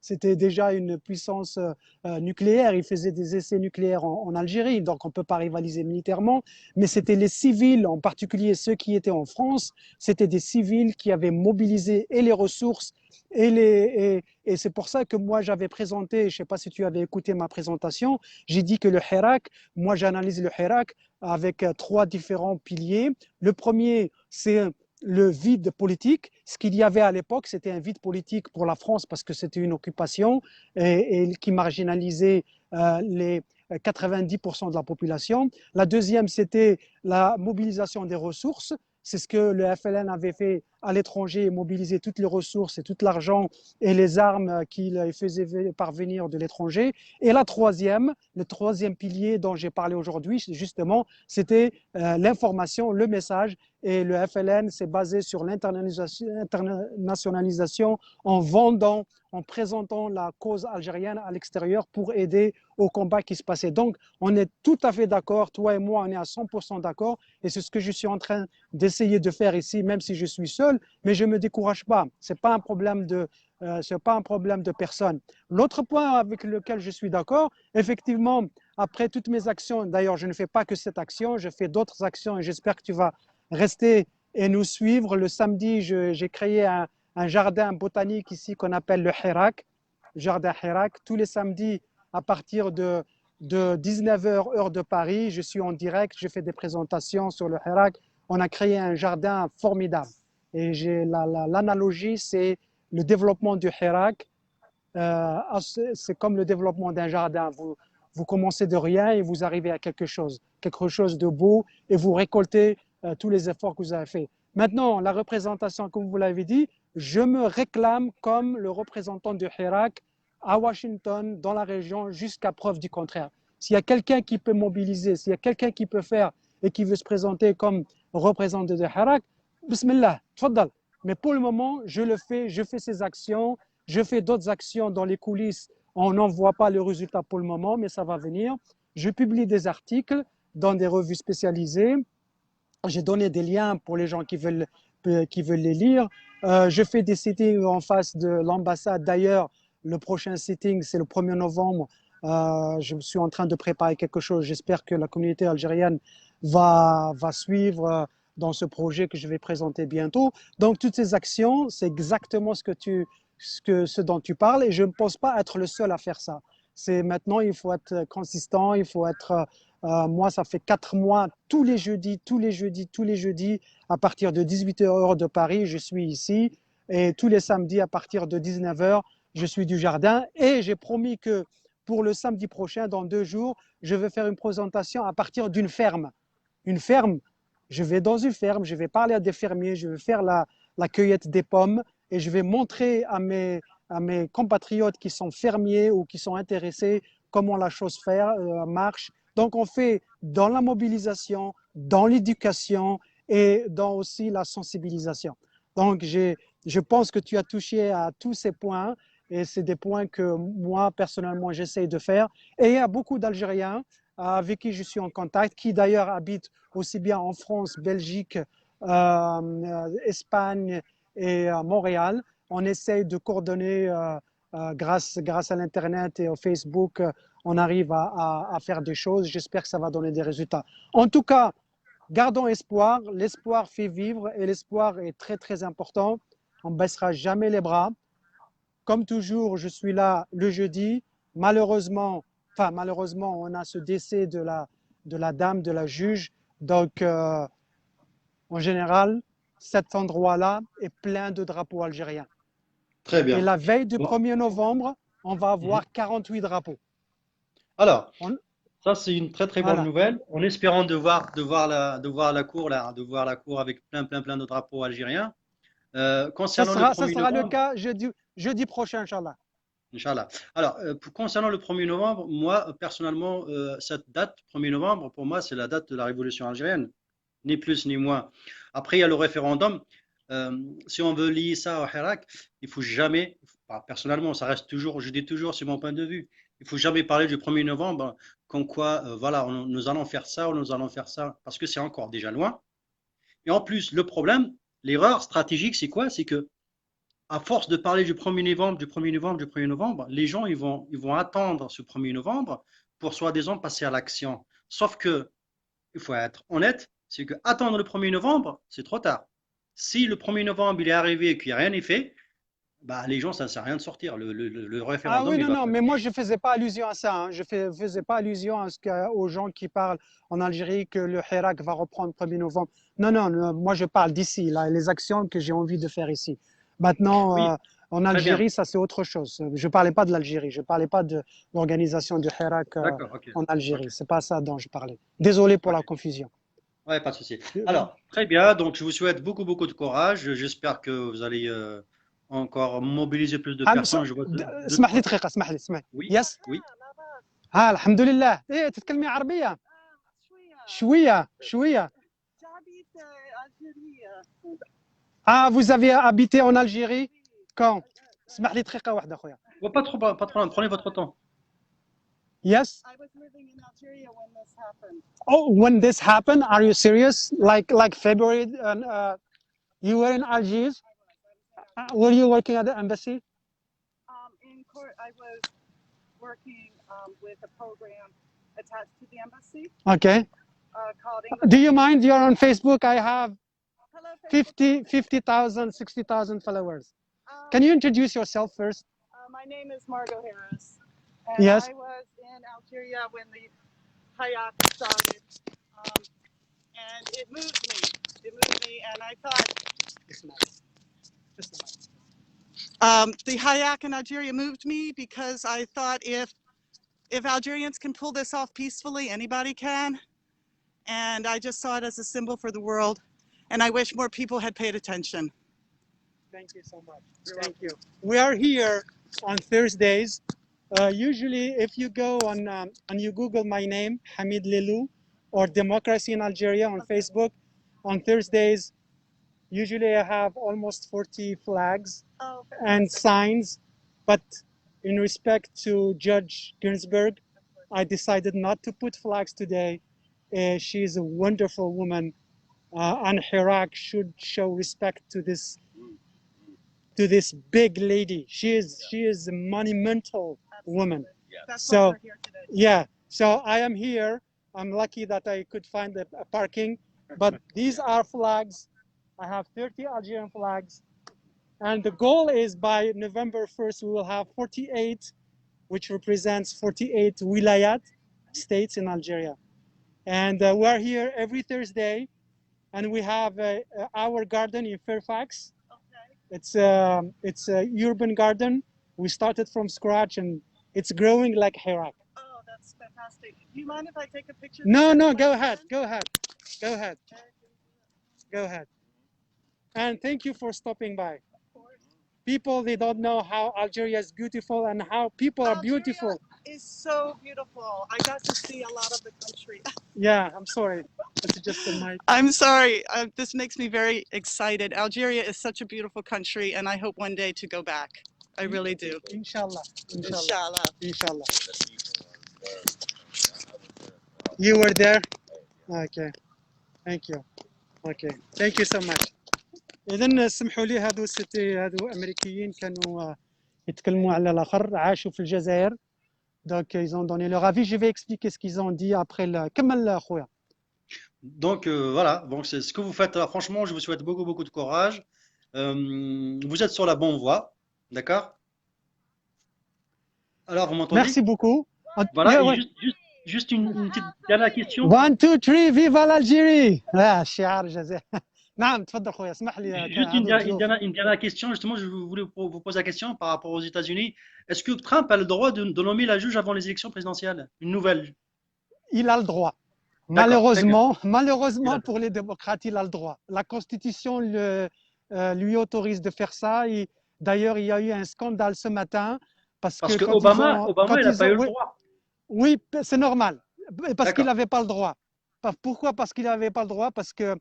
S1: C'était déjà une puissance nucléaire. Ils faisaient des essais nucléaires en Algérie, donc on ne peut pas rivaliser militairement. Mais c'était les civils, en particulier ceux qui étaient en France, c'était des civils qui avaient mobilisé et les ressources et c'est pour ça que moi j'avais présenté, je ne sais pas si tu avais écouté ma présentation, j'ai dit que le Hirak, moi j'analyse le Hirak avec trois différents piliers. Le premier, c'est le vide politique. Ce qu'il y avait à l'époque, c'était un vide politique pour la France parce que c'était une occupation et qui marginalisait les 90% de la population. La deuxième, c'était la mobilisation des ressources. C'est ce que le FLN avait fait à l'étranger, mobiliser toutes les ressources et tout l'argent et les armes qu'il faisait parvenir de l'étranger. Et le troisième pilier dont j'ai parlé aujourd'hui, justement, c'était l'information, le message. Et le FLN s'est basé sur l'internationalisation en vendant, en présentant la cause algérienne à l'extérieur pour aider au combat qui se passait. Donc, on est tout à fait d'accord, toi et moi, on est à 100% d'accord. Et c'est ce que je suis en train d'essayer de faire ici, même si je suis seul, mais je ne me décourage pas. Ce n'est pas un problème de personne. L'autre point avec lequel je suis d'accord, effectivement, après toutes mes actions, d'ailleurs, je ne fais pas que cette action, je fais d'autres actions et j'espère que tu vas rester et nous suivre. Le samedi, j'ai créé un jardin botanique ici qu'on appelle le Hirak. Jardin Hirak. Tous les samedis, à partir de 19h, heure de Paris, je suis en direct, je fais des présentations sur le Hirak. On a créé un jardin formidable. Et l'analogie, c'est le développement du Hirak. C'est comme le développement d'un jardin. Vous commencez de rien et vous arrivez à quelque chose de beau, et vous récoltez tous les efforts que vous avez faits. Maintenant, la représentation, comme vous l'avez dit, je me réclame comme le représentant du Hirak à Washington, dans la région, jusqu'à preuve du contraire. S'il y a quelqu'un qui peut mobiliser, s'il y a quelqu'un qui peut faire et qui veut se présenter comme représentant du Hirak, bismillah, tfaddal. Mais pour le moment, je le fais, je fais ces actions, je fais d'autres actions dans les coulisses. On n'en voit pas le résultat pour le moment, mais ça va venir. Je publie des articles dans des revues spécialisées. J'ai donné des liens pour les gens qui veulent les lire. Je fais des sittings en face de l'ambassade. D'ailleurs, le prochain sitting, c'est le 1er novembre. Je suis en train de préparer quelque chose. J'espère que la communauté algérienne va suivre dans ce projet que je vais présenter bientôt. Donc, toutes ces actions, c'est exactement ce dont tu parles, et je ne pense pas être le seul à faire ça. C'est maintenant, il faut être consistant, il faut être... moi, ça fait 4 mois, tous les jeudis, à partir de 18h heure de Paris, je suis ici, et tous les samedis, à partir de 19h, je suis du jardin, et j'ai promis que pour le samedi prochain, dans 2 jours, je vais faire une présentation à partir d'une ferme. Une ferme, je vais dans une ferme, je vais parler à des fermiers, je vais faire la cueillette des pommes, et je vais montrer à mes compatriotes qui sont fermiers ou qui sont intéressés comment la chose marche. Donc, on fait dans la mobilisation, dans l'éducation et dans aussi la sensibilisation. Donc, je pense que tu as touché à tous ces points, et c'est des points que moi, personnellement, j'essaie de faire. Et il y a beaucoup d'Algériens avec qui je suis en contact, qui d'ailleurs habitent aussi bien en France, Belgique, Espagne et Montréal. On essaye de coordonner grâce à l'Internet et au Facebook. On arrive à faire des choses. J'espère que ça va donner des résultats. En tout cas, gardons espoir. L'espoir fait vivre, et l'espoir est très, très important. On ne baissera jamais les bras. Comme toujours, je suis là le jeudi. Malheureusement, on a ce décès de la dame, de la juge. Donc, en général, cet endroit-là est plein de drapeaux algériens.
S2: Très bien.
S1: Et la veille du 1er novembre, on va avoir 48 drapeaux.
S2: Alors, ça c'est une très
S1: Voilà.
S2: bonne nouvelle. En espérant de voir la cour là, de voir la cour avec plein de drapeaux algériens. Concernant le 1er
S1: Ça sera
S2: novembre,
S1: le cas jeudi prochain, Inch'Allah.
S2: Inch'Allah. Alors, concernant le 1er novembre, moi personnellement, cette date, 1er novembre, pour moi c'est la date de la révolution algérienne, ni plus ni moins. Après, il y a le référendum. Si on veut lier ça au Hirak, il faut jamais, personnellement, ça reste toujours, je dis toujours, c'est mon point de vue, il faut jamais parler du 1er novembre comme quoi, voilà, nous allons faire ça ou nous allons faire ça, parce que c'est encore déjà loin. Et en plus, le problème, l'erreur stratégique, c'est quoi? C'est que à force de parler du 1er novembre, du 1er novembre, du 1er novembre, les gens ils vont attendre ce 1er novembre pour soi-disant passer à l'action. Sauf que, il faut être honnête, c'est que attendre le 1er novembre, c'est trop tard. Si le 1er novembre il est arrivé et qu'il n'y a rien n'est fait, bah, les gens, ça ne sert à rien de sortir. Le référendum,
S1: Ah oui,
S2: il va
S1: non, mais moi je ne faisais pas allusion à ça. Hein. Je ne faisais pas allusion aux gens qui parlent en Algérie que le Hirak va reprendre le 1er novembre. Non, moi je parle d'ici, les actions que j'ai envie de faire ici. Maintenant,
S2: oui,
S1: en Algérie, ça c'est autre chose. Je ne parlais pas de l'Algérie, je ne parlais pas de l'organisation du Hirak
S2: okay.
S1: en Algérie. Ce n'est pas ça dont je parlais. Désolé pour la confusion.
S2: Ouais, pas de souci. Alors, très bien. Donc, je vous souhaite beaucoup de courage. J'espère que vous allez encore mobiliser plus de personnes. Je vois
S1: اسمح لي دقيقة اسمح لي.
S2: Oui,
S1: يس
S2: oui.
S1: الحمد لله. ايه تتكلمي عربية؟ شوية. Vous avez habité en Algérie quand? اسمح لي دقيقة واحدة خويا.
S2: Pas trop, prenez votre temps.
S1: Yes.
S3: I was living in Algeria when this happened.
S1: Oh, when this happened, are you serious? Like February, you were in Algiers? Were you working at the embassy?
S3: In court, I was working with a program attached to the embassy
S1: Okay.
S3: called English.
S1: Do you mind? You're on Facebook. I have
S3: Hello, Facebook.
S1: 50,000, 60,000 followers. Can you introduce yourself first?
S3: My My name is Margot Harris. And
S1: Yes.
S3: I was in Algeria when the Hayat started. And it moved me. It moved me, and I thought the Hayat in Algeria moved me because I thought if Algerians can pull this off peacefully, anybody can. And I just saw it as a symbol for the world. And I wish more people had paid attention.
S1: Thank you so much. Thank you. We are here on Thursdays. Usually, if you go on and you Google my name, Hamid Lilou, or Democracy in Algeria on Facebook, on Thursdays, usually I have almost 40 flags
S3: Oh,
S1: and signs. But in respect to Judge Ginsburg, I decided not to put flags today. She is a wonderful woman, and Iraq should show respect to this big lady. She is a monumental woman.
S3: that's
S1: So,
S3: why we're here today.
S1: Yeah, so I am here. I'm lucky that I could find a parking, but these are flags. I have 30 Algerian flags, and the goal is by November 1st we will have 48, which represents 48 wilayat, states in Algeria. And we are here every Thursday, and we have our garden in Fairfax.
S3: Okay.
S1: It's a urban garden. We started from scratch, and it's growing like Iraq.
S3: Oh, that's fantastic. Do you mind if I take a picture?
S1: No,
S3: with
S1: no,
S3: my
S1: go
S3: friend?
S1: ahead, go ahead, go ahead, go ahead. And thank you for stopping by.
S3: Of course.
S1: People, they don't know how Algeria is beautiful and how people are
S3: Algeria
S1: beautiful.
S3: is so beautiful. I got to see a lot of the country.
S1: Yeah, I'm sorry. It's just a mic.
S3: I'm sorry. This makes me very excited. Algeria is such a beautiful country, and I hope one day to go back. I really do.
S1: Inshallah, inshallah,
S3: Inshallah.
S1: inshallah. You were there? Okay. Thank you. Okay. Thank you so much. إذن سمحوا لي هادو أمريكيين كانوا يتكلموا على الآخر عاشوا في الجزائر. Donc ils ont donné leur avis. Je vais expliquer ce qu'ils ont dit après كمل خويا.
S2: Donc voilà, donc c'est ce que vous faites. Alors, franchement, je vous souhaite beaucoup, beaucoup de courage. Vous êtes sur la bonne voie, d'accord? Alors, vous m'entendez?
S1: Merci beaucoup.
S2: Voilà,
S1: Yeah,
S2: et
S1: ouais.
S2: juste une petite dernière question.
S1: 1 2 3 viva l'Algérie. الشعار الجزائري. نعم تفضل خويا اسمح لي.
S2: Juste une dernière question. Justement, je voulais vous poser la question par rapport aux États-Unis. Est-ce que Trump a le droit de nommer la juge avant les élections présidentielles? Une nouvelle?
S1: Il a le droit.
S2: D'accord,
S1: Malheureusement pour les démocrates, il a le droit. La Constitution lui autorise de faire ça. D'ailleurs, il y a eu un scandale ce matin parce que
S2: Obama, il n'a pas eu le droit.
S1: Oui, c'est normal. Parce qu'il
S2: D'accord.
S1: n'avait pas le droit. Pourquoi? Parce qu'il n'avait pas le droit. Parce que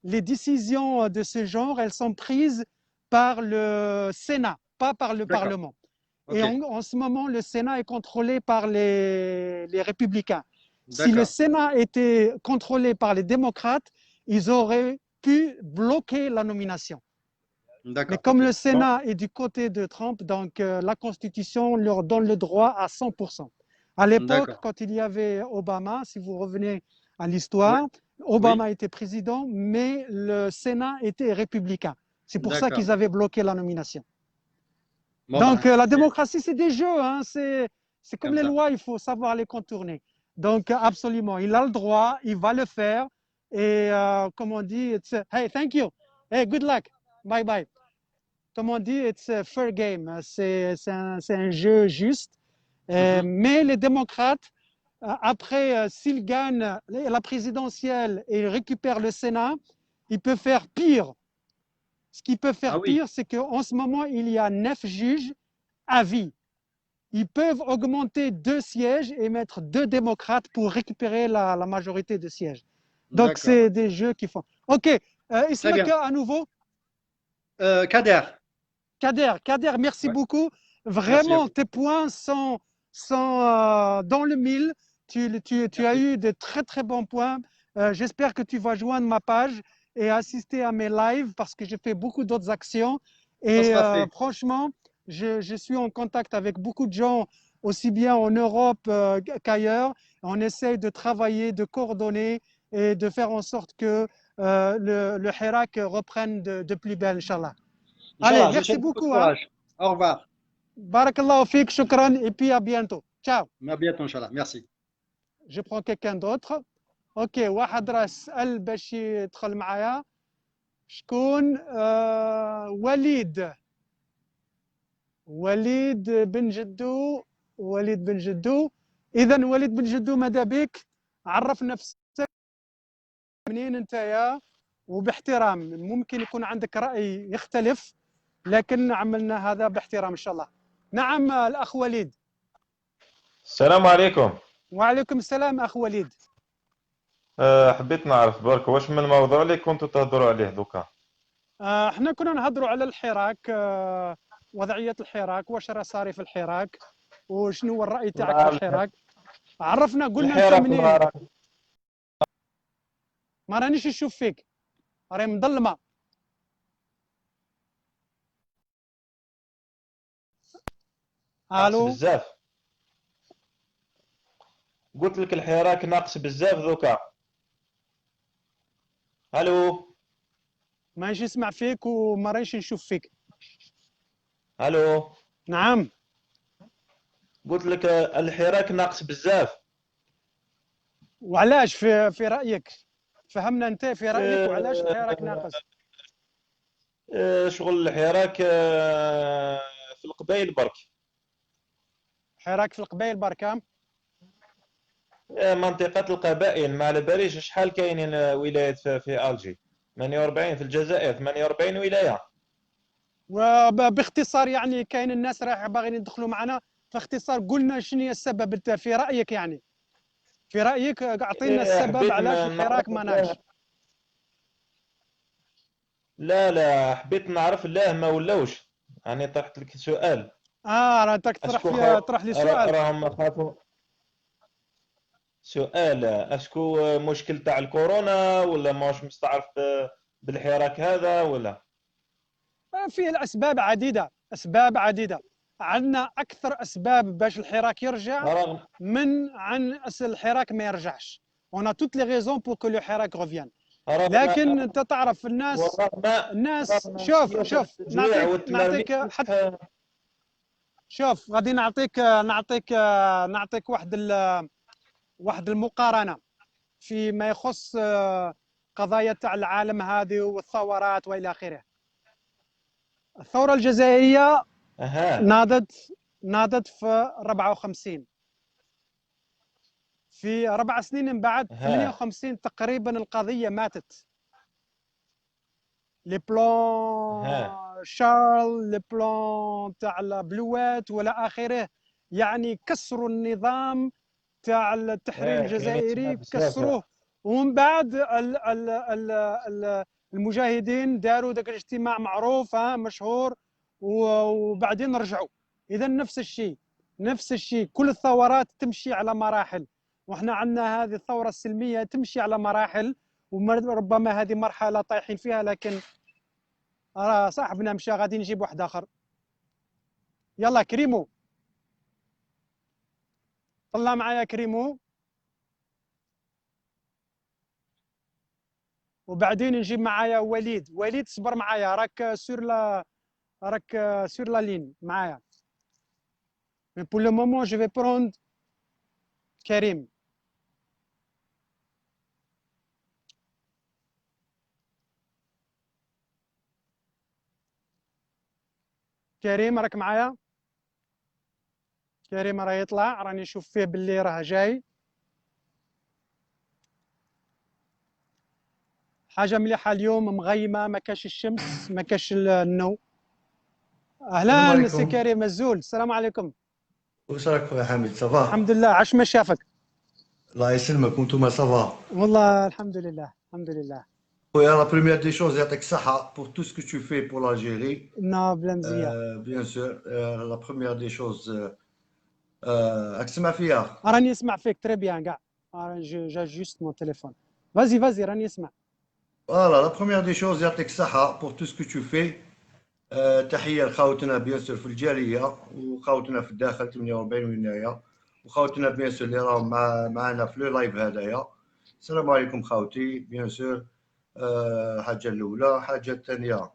S1: les décisions de ce genre, elles sont prises par le Sénat, pas par le
S2: D'accord.
S1: Parlement.
S2: Ok.
S1: Et en ce moment, le Sénat est contrôlé par les républicains. Si le
S2: D'accord.
S1: Sénat était contrôlé par les démocrates, ils auraient pu bloquer la nomination.
S2: D'accord.
S1: Mais comme
S2: Ok.
S1: le Sénat est du côté de Trump, donc la Constitution leur donne le droit à 100%. À l'époque,
S2: D'accord.
S1: quand il y avait Obama, si vous revenez à l'histoire, Obama était président, mais le Sénat était républicain. C'est pour ça
S2: D'accord.
S1: qu'ils avaient bloqué la nomination.
S2: Bon,
S1: Donc
S2: bah,
S1: la démocratie, c'est des jeux, hein, c'est comme
S2: Comme
S1: les
S2: ça.
S1: lois, il faut savoir les contourner. Donc absolument, il a le droit, il va le faire. Et comme on dit, hey, thank you, hey, good luck, bye bye. Comme on dit, it's a fair game, c'est un jeu juste. Mais les démocrates, après, s'ils gagnent la présidentielle et récupèrent le Sénat, ils peuvent faire pire. Ce qu'ils peuvent faire
S2: Ah oui.
S1: pire, c'est qu'en ce moment, il y a 9 juges à vie. Ils peuvent augmenter 2 sièges et mettre 2 démocrates pour récupérer la majorité de sièges. Donc,
S2: D'accord.
S1: c'est des jeux qui font. OK, Ismaël,
S2: bien.
S1: à nouveau.
S2: Kader.
S1: Kader, merci
S2: Ouais.
S1: beaucoup.
S2: Merci à
S1: Vraiment,
S2: vous.
S1: tes points sont dans le mille. Tu as eu de très, très bons points. J'espère que tu vas joindre ma page et assister à mes lives parce que j'ai fait beaucoup d'autres actions.
S2: Ça
S1: Et
S2: sera fait.
S1: franchement, je suis en contact avec beaucoup de gens, aussi bien en Europe qu'ailleurs. On essaye de travailler, de coordonner et de faire en sorte que le Hirak reprenne de plus belle, Inch'Allah. Allez,
S2: Inch'Allah, je vous
S1: merci
S2: souhaite beaucoup de
S1: beaucoup. Hein.
S2: courage. Au revoir.
S1: بارك الله فيك، شكرا، اي بي ا بيانتو، تشاو.
S2: À bientôt, Inch'Allah. Merci.
S1: جو برون كيكان دوتر. اوكي، واحد راه سأل باش يدخل معايا. شكون؟ وليد. وليد بن جدو. وليد بن جدو. اذا وليد بن جدو، ماذا بك؟ عرف نفسك، منين انت وباحترام. ممكن يكون عندك رأي يختلف، لكن عملنا هذا باحترام ان شاء الله. نعم الاخ وليد.
S4: السلام عليكم.
S1: وعليكم السلام اخ وليد.
S4: حبيت نعرف برك واش من الموضوع اللي كنتوا تهضروا عليه دوكا.
S1: احنا كنا نهضروا على الحراك، وضعية الحراك، واش راه صاري في الحراك، وشنو هو الرأي تاعك في الحراك. عرفنا، قلنا انت
S4: الحراك
S1: منين. ما رانيش نشوف فيك، راهي مظلمة.
S4: ناقص
S1: الو.
S4: بزاف. قلت لك الحراك ناقص بزاف دوكا. الو.
S1: مانيش نسمع فيك وما رانيش نشوف فيك.
S4: الو.
S1: نعم.
S4: قلت لك الحراك ناقص بزاف.
S1: وعلاش في رأيك؟ فهمنا انت في رأيك وعلاش الحراك ناقص.
S4: شغل الحراك في القبائل برك.
S1: حراك في القبائل بركام.
S4: منطقة القبائل، ما على باليش شحال كاينين ولايات في الجي. 48 في الجزائر، 48 ولاية.
S1: وباختصار يعني كاين الناس راح باغيين يدخلوا معنا، باختصار قلنا شنو هي السبب انت في رايك يعني. في رايك اعطينا السبب
S4: حبيت
S1: علاش الحراك
S4: نعرف
S1: ما ناجش.
S4: لا حبيت نعرف ليه ما ولاوش. يعني طرحت لك سؤال.
S1: راه انت تطرح لي سؤال.
S4: راهم خافوا. سؤال اسكو مشكل تاع الكورونا ولا ماش مستعرف بالحراك هذا ولا.
S1: فيه الاسباب عديده، اسباب عديده. عندنا اكثر اسباب باش الحراك يرجع من عن الحراك ما يرجعش. on a toutes les raisons pour que le حراك revienne. لكن انت تعرف الناس شوف نعطيك حتى. شوف غادي نعطيك واحد المقارنه فيما يخص قضايا تاع العالم هذه والثورات والى اخره. الثوره الجزائريه ناضت في 54. في 4 سنين من بعد 58 تقريبا القضيه ماتت. لي بلون شارل، لي بلون تاع البلوات والى اخره، يعني كسروا النظام تاع التحرير الجزائري، كسروه. ومن بعد المجاهدين داروا ذاك الاجتماع معروف مشهور، وبعدين رجعوا. اذا نفس الشيء كل الثورات تمشي على مراحل، واحنا عندنا هذه الثوره السلميه تمشي على مراحل، وربما هذه مرحله طايحين فيها، لكن صاحبنا مشى غادي نجيب واحد اخر. يلا كريمو، طلع معايا كريمو، وبعدين نجيب معايا وليد صبر معايا، راك سور لا لين معايا. Mais pour le moment je vais prendre كريم. كريم راك معايا؟ كريم راه يطلع، راني نشوف فيه باللي راه جاي. حاجه مليحه اليوم، مغيمه، ما كاش الشمس، ما كاش النو. اهلا سي كريم مزول، السلام عليكم.
S5: واش راك خويا حميد؟ صافا
S1: الحمد لله، عاش ما شافك.
S5: الله يسلمك، وانتم صافا؟
S1: والله الحمد لله الحمد لله.
S5: خويا لا بروميير دي شوز يعطيك الصحة pour tout ce que tu fais pour l'Algérie.
S1: نو بلا مزيان.
S5: bien sûr لا بروميير دي شوز راك تسمع فيا؟
S1: راني نسمع فيك تري بيان كاع. جا جوست مون تليفون. فازي راني نسمع.
S5: فوالا لا بروميير دي شوز يعطيك الصحة pour tout ce que tu fais. تحية لخاوتنا بيان سور في الجالية، وخاوتنا في الداخل 48 ولاية، وخاوتنا بيان سور اللي راهم معنا في لو لايف هذايا. السلام عليكم خاوتي بيان سور. حاجة الأولى. حاجة الثانية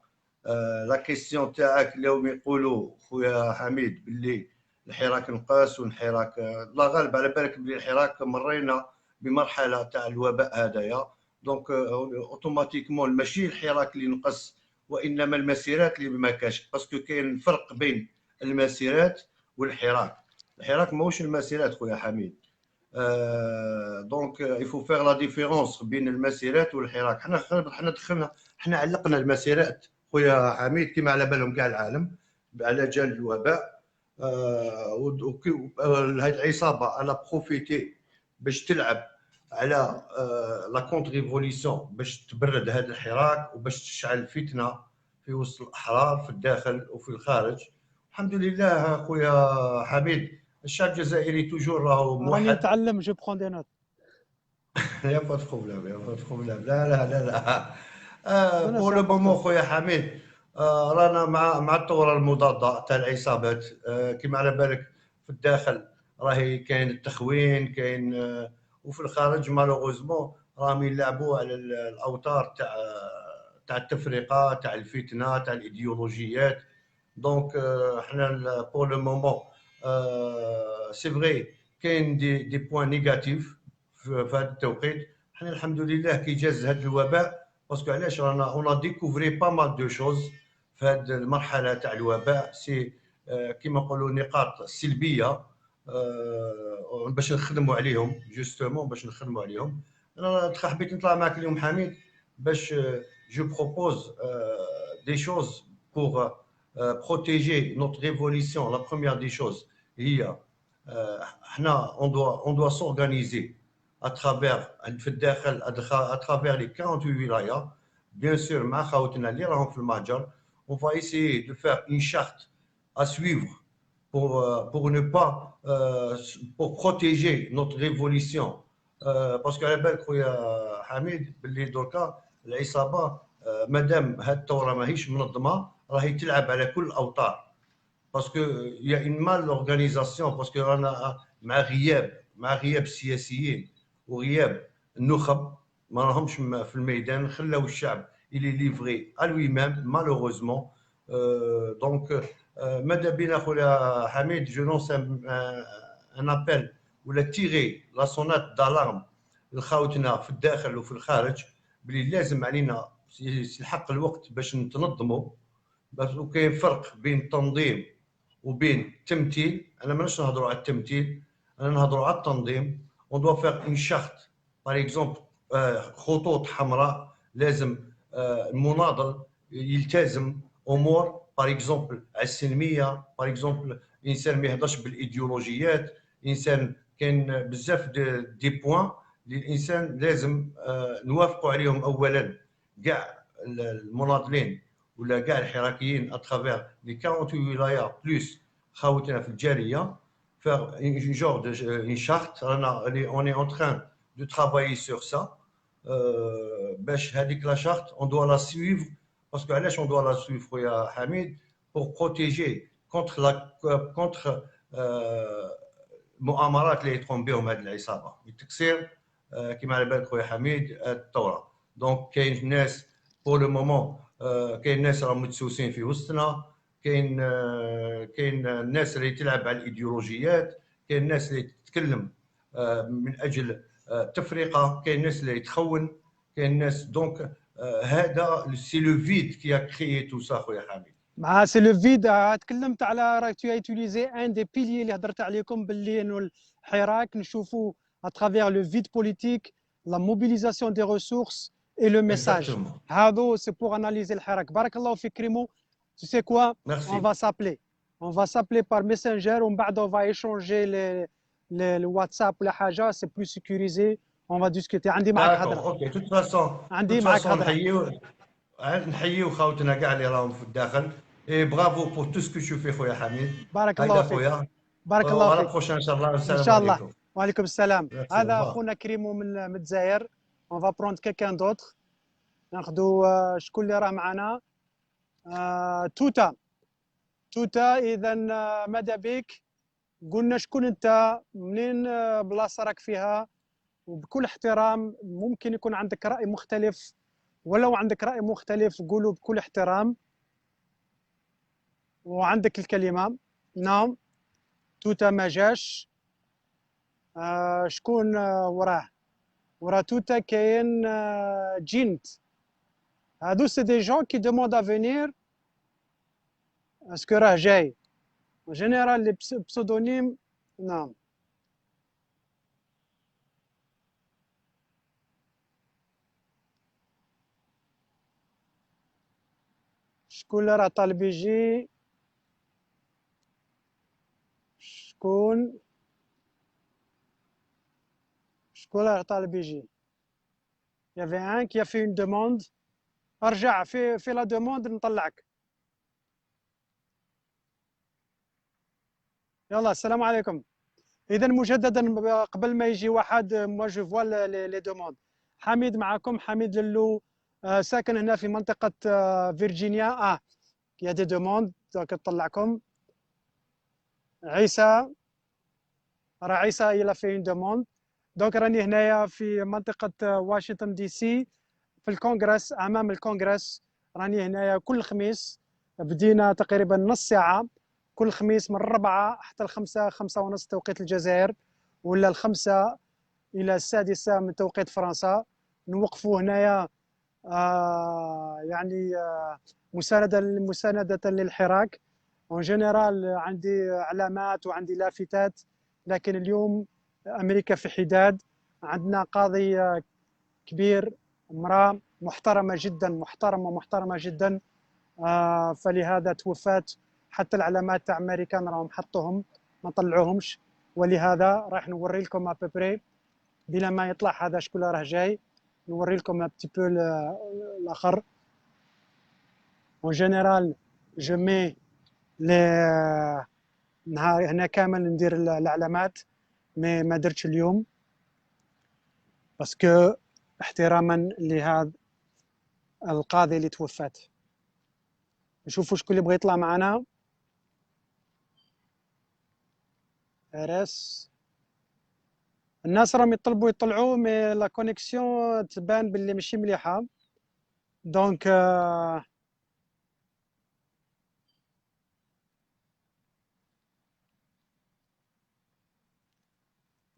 S5: لا كيستيون تاعك اليوم يقولوا خويا حميد باللي الحراك نقص والحراك الله غالب على بالك بلي الحراك مرينا بمرحله تاع الوباء هذايا دونك اوتوماتيكمون ماشي الحراك اللي نقص وانما المسيرات اللي ما كاش باسكو كاين فرق بين المسيرات والحراك. الحراك ماهوش المسيرات خويا حميد. دونك يفو فيغ لا ديفيرونس بين المسيرات والحراك. حنا دخلنا حنا علقنا المسيرات خويا حميد كما على بالهم كاع العالم على جال الوباء. هذه العصابه انا بروفيتي باش تلعب على لا كونتر ريفوليسيون باش تبرد هذا الحراك وباش تشعل الفتنه في وسط الاحرار في الداخل وفي الخارج. الحمد لله خويا حميد الشعب الجزائري توجور راهو
S1: راني
S5: موحد.
S1: نتعلم جو برون دي نوت.
S5: يا با بروبليم يا با بروبليم. لا لا لا لا. بور لو مومون خويا حميد رانا مع الثوره المضاده تاع العصابات. كما على بالك في الداخل راهي كاين التخوين كاين وفي الخارج مالوغوزمون راهم يلعبوا على الاوتار تاع التفرقه تاع الفتنه تاع الايديولوجيات. دونك حنا بور لو مومون سي فري كاين دي بوين نيجاتيف في هذا التوقيت. حنا الحمد لله كي جاز هذا الوباء باسكو علاش رانا اون ديكوفري با مال دو شوز في هذه المرحله تاع الوباء. سي كيما نقولوا نقاط سلبيه باش نخدموا عليهم جوستومون باش نخدموا عليهم. انا حبيت نطلع معك اليوم حميد باش جو بروبوز دي شوز بور بروتيجي نوتر ريفوليسيون. لا بروميير دي شوز هي حنا اون دوا سورغانيزي اترافير في الداخل اترافير لي 48 ولايه بيان سور مع خاوتنا اللي راهم في المهجر. اون فا ايسيي دو فير اون شارت ا سويفر pour ne pas pour protéger notre révolution. parce que على بالك خويا حميد باللي دركا العصابه مادام هاد الثوره ماهيش منظمه راهي تلعب على كل الاوتار باسكو يا اون مال اورغانيزاسيون باسكو رانا مع غياب السياسيين وغياب النخب ما راهمش في الميدان خلاو الشعب اللي ليفري ا لوي ميم مالوغوزمون. دونك ماذا بينا خويا حميد جو لونس ان ابل ولا تيغي لا سونات دالارم لخاوتنا في الداخل وفي الخارج بلي لازم علينا يلحق الوقت باش نتنظموا. وكاين فرق بين التنظيم وبين التمثيل. انا ماناش نهضروا على التمثيل انا نهضروا على التنظيم. اون دوا فيغ اون شارت باغ اكزومبل خطوط حمراء لازم المناضل يلتزم امور باغ اكزومبل على السلميه. باغ اكزومبل الانسان ما يهضرش بالايديولوجيات. الانسان كاين بزاف دي بوين اللي الانسان لازم نوافقوا عليهم. اولا كاع المناضلين ولا كاع الحراكيين اترافير لي 48 ولايه بلوس خاوتنا في الجاليه faire une genre de une charte. On est en train de travailler sur ça. باش هذيك لا شارت on doit la suivre parce que علاش on doit la suivre يا حميد pour protéger contre المؤامرات اللي يتقوم بهم هذه العصابه لتكسير كما على بالك خويا حميد الثوره. دونك كاين ناس بور لو مومون كاين ناس راهم متسوسين في وسطنا. كاين الناس اللي تلعب على الايديولوجيات. كاين الناس اللي تتكلم من اجل التفرقه. كاين الناس اللي تخون. كاين الناس دونك هذا سي لو فيد كي ا كريي تو سا خويا حميد.
S1: مع سي لو فيد تكلمت على راك تو يوتيليزي ان دي بيليي اللي هضرت عليكم باللي انه الحراك نشوفوا اترافير لو فيد بوليتيك لا موبيليزاسيون دي ريسورس اي لو ميساج. هادو سي بور اناليزي الحراك. بارك الله فيك كريمو. Tu sais quoi? On va s'appeler par Messenger. ومن بعد on va échanger le WhatsApp ولا حاجة. C'est plus sécurisé. On va discuter. عندي معك هضرة.
S5: اوكي توت فاسون
S1: عندي معك هضرة.
S5: نحييو خاوتنا كاع اللي راهم في الداخل. اي برافو بور تو سكو تو في خويا حميد.
S1: بارك الله فيك. بارك الله فيك.
S5: على بروشان ان شاء الله.
S1: ان شاء الله. وعليكم السلام. هذا اخونا كريمو من الجزائر. On va prendre quelqu'un d'autre. ناخذوا شكون اللي راه معنا. توتا اذا ماذا بك قلنا شكون انت منين بلاصه راك فيها وبكل احترام ممكن يكون عندك راي مختلف ولو عندك راي مختلف قولوا بكل احترام وعندك الكلمة. نعم. توتا ما جاش. شكون وراه؟ ورا توتا كاين جينت. هادو سي دي جون كي دوموند ا فينير. اسكو راه جاي؟ en général les pseudonymes. نعم. شكون اللي راه طالب يجي؟ شكون اللي راه طالب يجي؟ Il y avait un qui a fait une demande. ارجع في لا دوموند نطلعك. يلا السلام عليكم. اذا مجددا قبل ما يجي واحد موا جو فوا لي دوموند. حميد معكم، حميد للو، ساكن هنا في منطقة فيرجينيا. يا دي دوموند دوك نطلعكم. عيسى، راه عيسى إلا في اون دوموند. دونك راني هنايا في منطقة واشنطن دي سي في الكونغرس، أمام الكونغرس. راني هنايا كل خميس، بدينا تقريبا نص ساعة كل خميس من 4 حتى الخمسة، 5 ونص توقيت الجزائر، ولا الخمسة إلى السادسة من توقيت فرنسا. نوقفوا هنايا يعني مساندة للحراك. اون جينيرال عندي علامات وعندي لافتات، لكن اليوم أمريكا في حداد. عندنا قاضي كبير، امرأة محترمة جدا، محترمة جدا. فلهذا توفات. حتى العلامات تاع امريكان راهم حطوهم ما طلعوهمش، ولهذا راح نوري لكم ابري بلا ما يطلع هذا شكون راه جاي. نوري لكم ان بتي بو الاخر. اون جينيرال جو مي لي نهار هنا كامل ندير العلامات، مي ما درتش اليوم باسكو احتراما لهذا القاضي اللي توفات. نشوفوا شكون اللي بغى يطلع معنا. ارس الناس راهم يطلعوا، مي لا كونيكسيون تبان باللي ماشي مليحه. دونك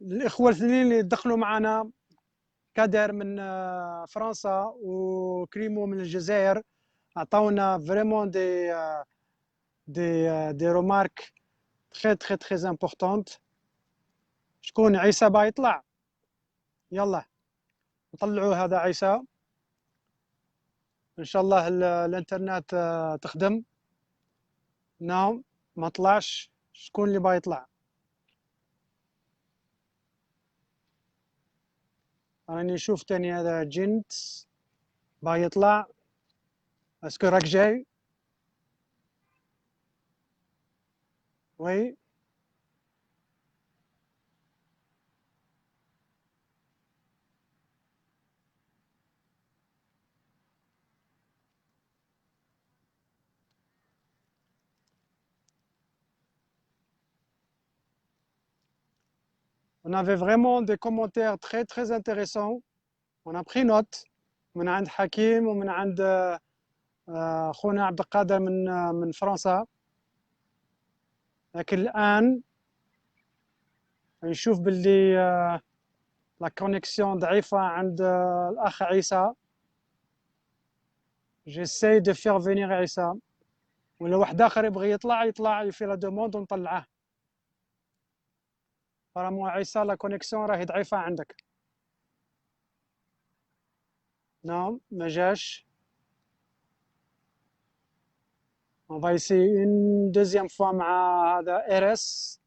S1: الاخوه الاثنين اللي دخلوا معنا، كادر من فرنسا وكريمو من الجزائر، عطاونا فريمون دي رومارك تري امبورطونت. شكون؟ عيسى با يطلع؟ يلا نطلعوا هذا عيسى ان شاء الله. الانترنت تخدم. نعم ما طلعش. شكون اللي با يطلع؟ راني نشوف تاني هذا جنت با يطلع. اسكو راك جاي؟ وي. On avait vraiment des commentaires très intéressants. On a pris note من عند حكيم ومن عند خونا عبد القادر من فرنسا. لكن الآن نشوف باللي لا كونيكسيون ضعيفة عند الأخ عيسى. جيساي دو فيغ فينيغ عيسى، ولا واحد آخر يبغي يطلع يفي لا دوموند ونطلعه. فرامون عيسى لا كونيكسيون راهي ضعيفة عندك. نعم ما جاش. On va essayer une deuxième fois مع هذا RS.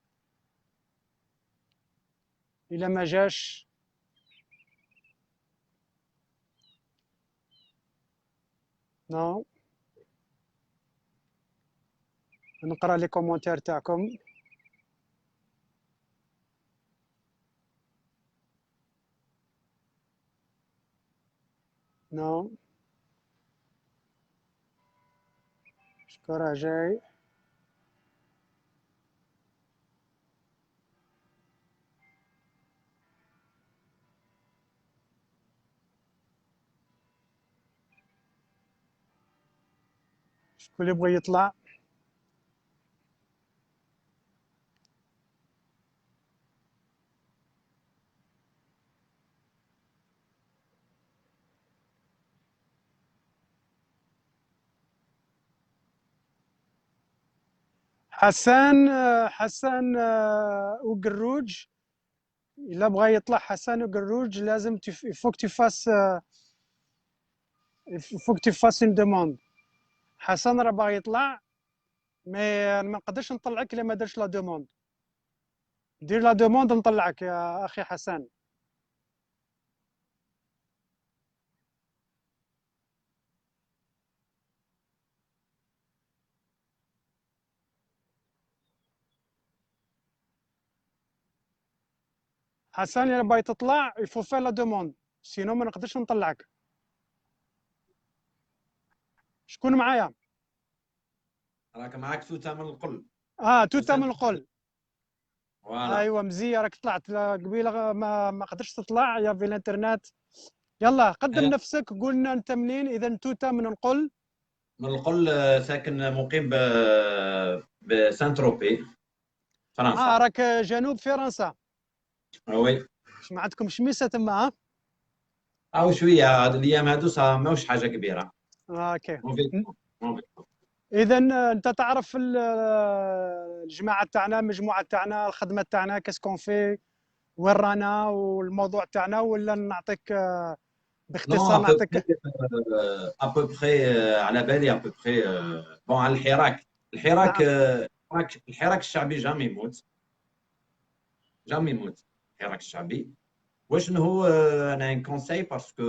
S1: إلا ما جاش نو. نقرأ لي كومونتير تاعكم. نو شكرا جاي. شكون اللي بغى يطلع؟ حسان وقروج. الا بغى يطلع حسان وقروج لازم فوك تفاس اون دوموند. حسن راه باغي يطلع، مي ما نقدرش نطلعك الا ما درتش لا دوموند. دير لا دوموند نطلعك يا اخي حسن. حسن الا باغي تطلع يفو فير لا دوموند، سينو ما نقدرش نطلعك. شكون معايا؟
S6: راك معاك توتا من القل.
S1: توتا من القل.
S6: فوالا.
S1: ايوا مزيه، راك طلعت قبيله ما قدرتش تطلع يا في الانترنت. يلا قدم نفسك، قلنا انت منين. اذا توتا من القل.
S6: من القل، ساكن مقيم بسان تروبي فرنسا.
S1: راك جنوب فرنسا.
S6: وي.
S1: ما عندكم شميسه تما؟
S6: او شويه هاد الايام هادو ماهوش حاجه كبيره.
S1: اوكي.
S6: موفي.
S1: اذا انت تعرف الجماعه تاعنا، مجموعه تاعنا، الخدمه تاعنا كاسكون في، وين رانا والموضوع تاعنا، ولا نعطيك باختصار؟ نعطيك
S6: ابوبخي على بالي ابوبخي. بون على الحراك. الحراك الشعبي جامي يموت. الحراك الشعبي واش هو. انا ان كونساي باسكو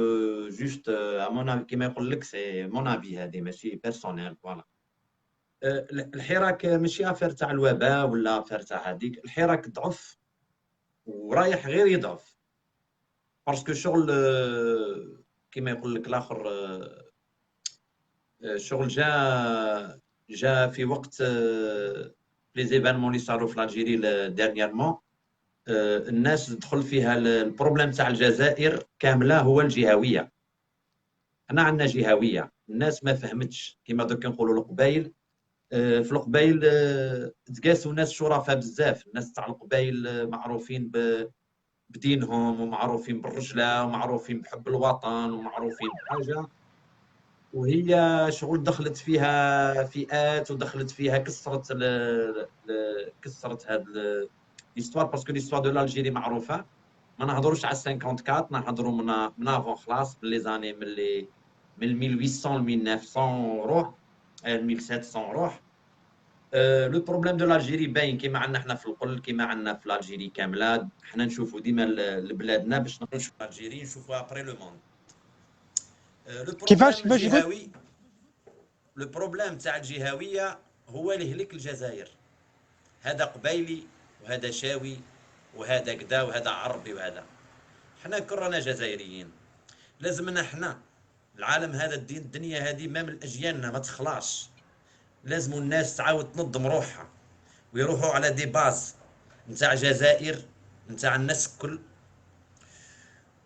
S6: جوست مون كيما يقول لك سي مون افي، هذه ماشي بيرسونيل. فوالا. الحراك ماشي افير تاع الوباء ولا افير تاع هذيك. الحراك ضعف ورايح غير يضعف، باسكو شغل كيما يقول لك الاخر. شغل جا في وقت لي زيفينمون اللي صاروا في الجيري ديرنييرمون. الناس تدخل فيها البروبليم تاع الجزائر كامله هو الجهويه. حنا عندنا جهويه، الناس ما فهمتش كيما دوك نقولوا القبايل. في القبايل تقاسوا الناس شرفاء بزاف. الناس تاع القبايل معروفين بدينهم، ومعروفين بالرجله، ومعروفين بحب الوطن، ومعروفين بحاجه. وهي شغل دخلت فيها فئات، ودخلت فيها كسرت هاد ليستوار، باسكو ليستوار دو الجيري معروفه. ما نهضروش على 54، نهضروا من افون خلاص، من لي زاني من 1800 ل 1900 روح، 1700 روح. لو بروبليم دو الجيري باين كيما عندنا حنا في القل، كيما عندنا في الجيري كامله. حنا نشوفوا ديما لبلادنا باش نشوفوا الجيري، نشوفوا ابري لو موند.
S1: كيفاش الجهوي؟
S6: لو بروبليم تاع الجهويه هو اللي يهلك الجزائر. هذا قبايلي، وهذا شاوي، وهذا كذا، وهذا عربي، وهذا. حنا كرانا جزائريين، لازمنا حنا العالم هذا، الدنيا هذه ما من اجيالنا ما تخلاش. لازم الناس تعاود تنظم روحها، ويروحوا على دي باز نتاع جزائر، نتاع الناس الكل.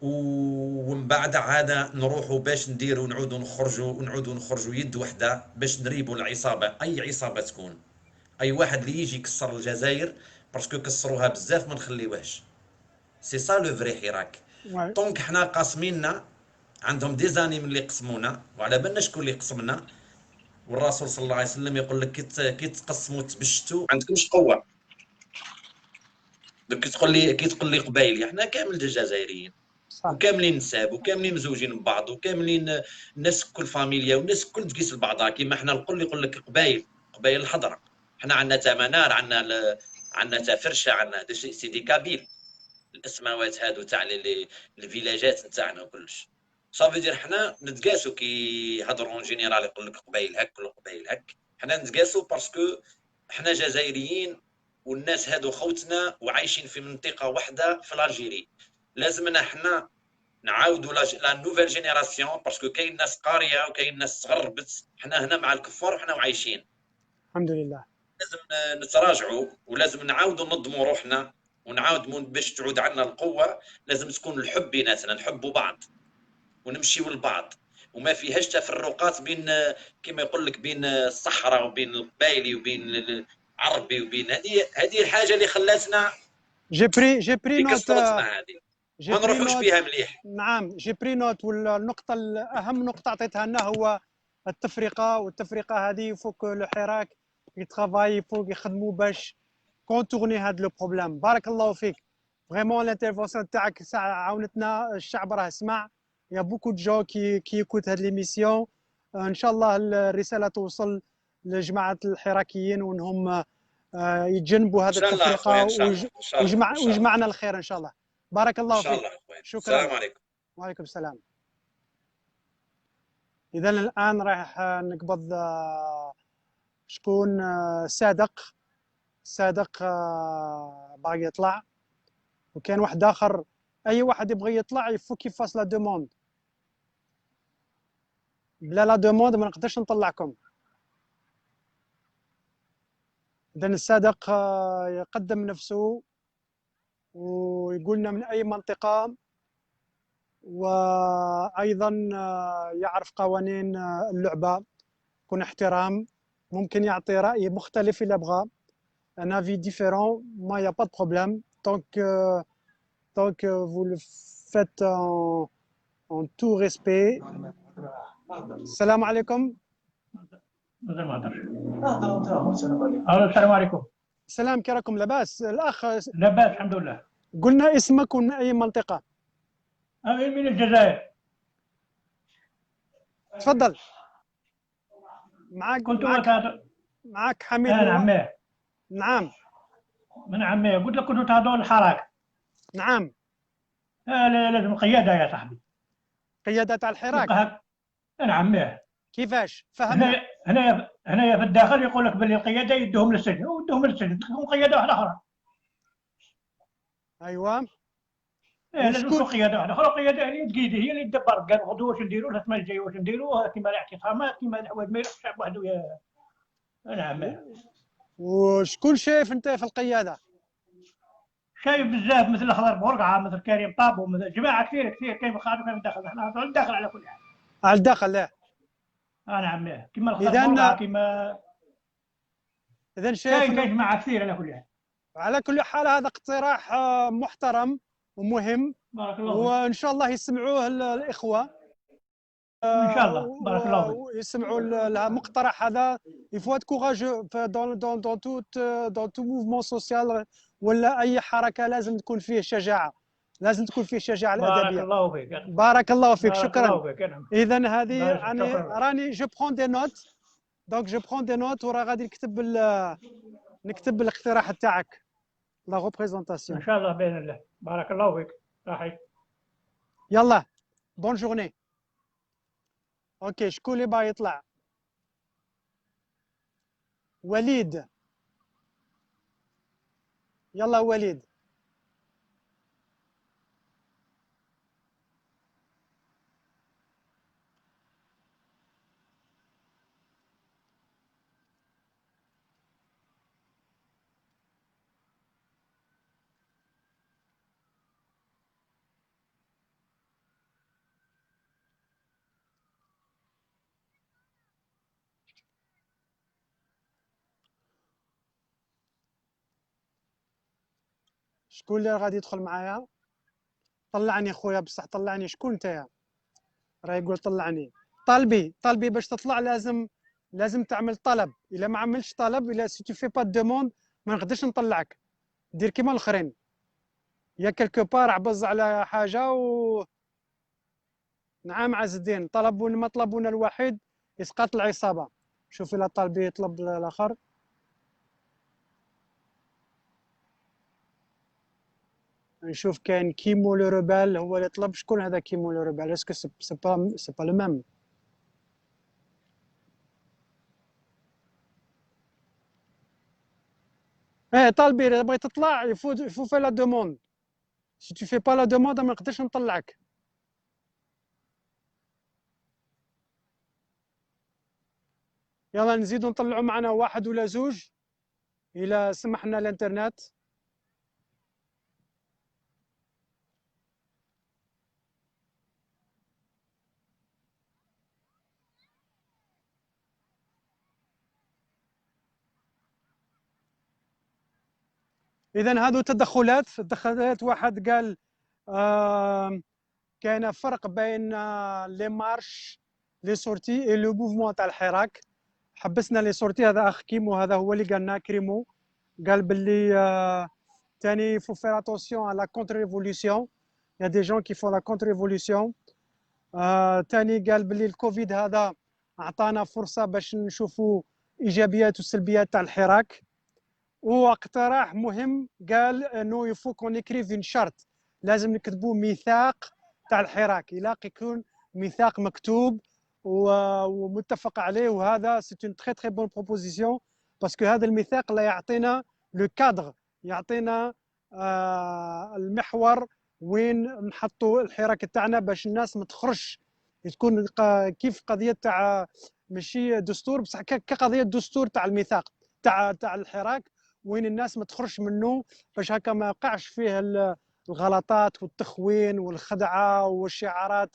S6: ومن بعد عاد نروحوا باش نديروا، نعودوا نخرجوا يد وحده باش نريبوا العصابه، اي عصابه تكون، اي واحد اللي يجي يكسر الجزائر، باسكو كسروها بزاف ما نخليوهش. سي سا لو فري حراك. طونك حنا قاسميننا، عندهم دي زاني من اللي قسمونا، وعلى بالنا شكون اللي قسمنا. والرسول صلى الله عليه وسلم يقول لك كي تقسموا تبشتوا عندكمش قوه. دوك كي تقول لي قبايلي، حنا كامل الجزائريين، وكاملين نساب، وكاملين مزوجين ببعض، وكاملين الناس كل فاميليا، والناس كل تقيس لبعضها. كيما حنا الكل يقول لك قبايل الحضره. حنا عندنا تا منار، عندنا تا فرشه، عندنا سي دي كابيل. الاسماوات هادو تاع الفيلاجات نتاعنا كلش. صافي دير حنا نتقاسو كي هضروا جينيرال يقول لك قبايل هك ولا قبايل هك. حنا نتقاسو باسكو حنا جزائريين، والناس هادو خوتنا وعايشين في منطقه واحده في الجيري. لازمنا حنا نعاودوا لا نوفيل جينيراسيون، باسكو كاين ناس قاريه وكاين ناس تغربت. حنا هنا مع الكفار وحنا وعايشين.
S1: الحمد لله.
S6: لازم نتراجعوا، ولازم نعاودوا ننظموا روحنا، ونعاودوا باش تعود عندنا القوه. لازم تكون الحب بيناتنا، نحبوا بعض ونمشيوا لبعض، وما فيهاش تفرقات بين كما يقول لك بين الصحراء وبين القبايلي وبين العربي وبين هذه الحاجه اللي خلاتنا
S1: جي بري نوت.
S6: ما نروحوش فيها مليح.
S1: نعم جي بري نوت. والنقطه الاهم نقطه عطيتها لنا هو التفرقه، والتفرقه هذه فوق الحراك يترافاي فوق يخدموا باش كونتورني هذا لو بروبليم. بارك الله فيك فريمون الانترفونسيون تاعك عاونتنا، الشعب راه سمع، يا بوكو دو جو كي يكوت هاد ليميسيون. ان شاء الله الرساله توصل لجماعه الحراكيين وانهم يتجنبوا
S6: ان
S1: هذه
S6: شاء الله اخويا،
S1: التفرقه
S6: ان شاء الله
S1: ويجمعنا الخير ان شاء الله. بارك
S6: ان
S1: الله
S6: شاء
S1: فيك.
S6: الله اخويا.
S1: شكرا.
S6: السلام عليكم.
S1: وعليكم السلام. اذا الان راح نقبض شكون صادق باغي يطلع، وكان واحد اخر. اي واحد يبغي يطلع يفو كيفاش لا دوموند، بلا لا دوموند ما نقدرش نطلعكم. اذا الصادق يقدم نفسه ويقول لنا من اي منطقه، وايضا يعرف قوانين اللعبه، يكون احترام، ممكن يعطي راي مختلف اذا بغى، un avis différent. Moi, il n'y a pas de problème. Tant que vous le faites en tout respect. السلام عليكم.
S7: السلام عليكم.
S1: السلام، كي راكم؟ لاباس الاخ؟
S7: لاباس الحمد لله.
S1: قلنا اسمك ومن اي منطقه؟
S7: من الجزائر.
S1: تفضل. معك حميد.
S7: انا عماه.
S1: نعم.
S7: من عماه. قلت لك كنتوا تهضروا الحراك.
S1: نعم.
S7: لازم قياده يا صاحبي.
S1: قياده تاع الحراك.
S7: انا عماه.
S1: كيفاش؟ فهمنا.
S7: هنايا في الداخل يقول لك باللي القياده يدوهم للسجن، ودوهم للسجن تكون قياده واحده اخرى.
S1: ايوا.
S7: لازم تكون قياده واحده اخرى. القياده هي تقيدي، هي اللي تدبر. قال غدوه واش نديروا، الاسماء الجايه واش نديروا، كيما الاعتصامات، كيما الحوايج ما يروحش الشعب وحده. يا انا عماه.
S1: وشكون شايف انت في القياده؟
S7: شايف بزاف، مثل الخضر بورقعه، مثل كريم طابو، مثل جماعه كثير كاين في الخارج وكاين في الداخل. احنا الداخل على كل حال.
S1: على الداخل. لا
S7: انا عماه كيما الخضر بورقعه، كيما
S1: اذا شايف
S7: كاين جماعه كثير على كل حال.
S1: على كل حال هذا اقتراح محترم ومهم،
S7: بارك الله فيك.
S1: وان شاء الله يسمعوه الاخوه
S7: ان شاء الله. بارك الله فيك.
S1: ويسمعوا المقترح هذا. il faut être courageux dans tout mouvement social ولا اي حركه، لازم تكون فيه شجاعه، لازم تكون فيه شجاعه الادبيه.
S7: بارك الله فيك.
S1: بارك الله فيك. شكرا.
S7: فيك.
S1: اذا هذه راني جو برون دي نوت، دونك جو برون دي نوت، وراه غادي نكتب الاقتراح تاعك، لا ريبريزونطاسيون.
S7: ان شاء الله باذن الله. بارك الله فيك. صحيح.
S1: يلا بون جورني. اوكي، شكون اللي باغي يطلع؟ وليد. يلا وليد. شكون اللي غادي يدخل معايا؟ طلعني خويا، بصح طلعني. شكون نتايا؟ راه يقول طلعني. طالبي باش تطلع لازم تعمل طلب. الا ما عملتش طلب، الا سي تو في با دوموند، ما نقدرش نطلعك. دير كيما الاخرين، يا كلكو بار عبز على حاجه نعم عز الدين. مطلبنا الوحيد اسقاط العصابه. شوف الى طالبي يطلب الاخر. نشوف كاين كيمو لو روبال هو اللي طلب. شكون هذا كيمو لو روبال؟ اسكو سي با لو ميم؟ طالبي اذا بغيت تطلع يفو في لا دوموند. سي تو في با لا دوموند ما نقدرش نطلعك. يلا نزيدو نطلعوا معنا واحد ولا زوج الى سمحنا الانترنت. اذا هذو تدخلات. واحد قال كاين فرق بين لي مارش لي سورتي اي لو موفمون تاع الحراك. حبسنا لي سورتي. هذا اخ كيمو، هذا هو اللي قالنا كريمو، قال باللي تاني faut faire attention à la contre-révolution. Il y a des gens qui font la contre-révolution. تاني قال باللي الكوفيد هذا اعطانا فرصه باش نشوفوا ايجابيات وسلبيات تاع الحراك. واقتراح مهم قال انه يفو كون اكريف شرط، لازم نكتبوا ميثاق تاع الحراك، يلاقي يكون ميثاق مكتوب ومتفق عليه. وهذا سي اون تري تري بون بروبوزيسيون، باسكو هذا الميثاق لا يعطينا لو كادر، يعطينا المحور وين نحطوا الحراك تاعنا باش الناس ما تخرجش. تكون كيف قضيه تاع ماشي دستور بصح كقضيه دستور تاع الميثاق تاع الحراك، وين الناس ما تخرجش منه باش هكا ما يقعش فيه الغلطات والتخوين والخدعه والشعارات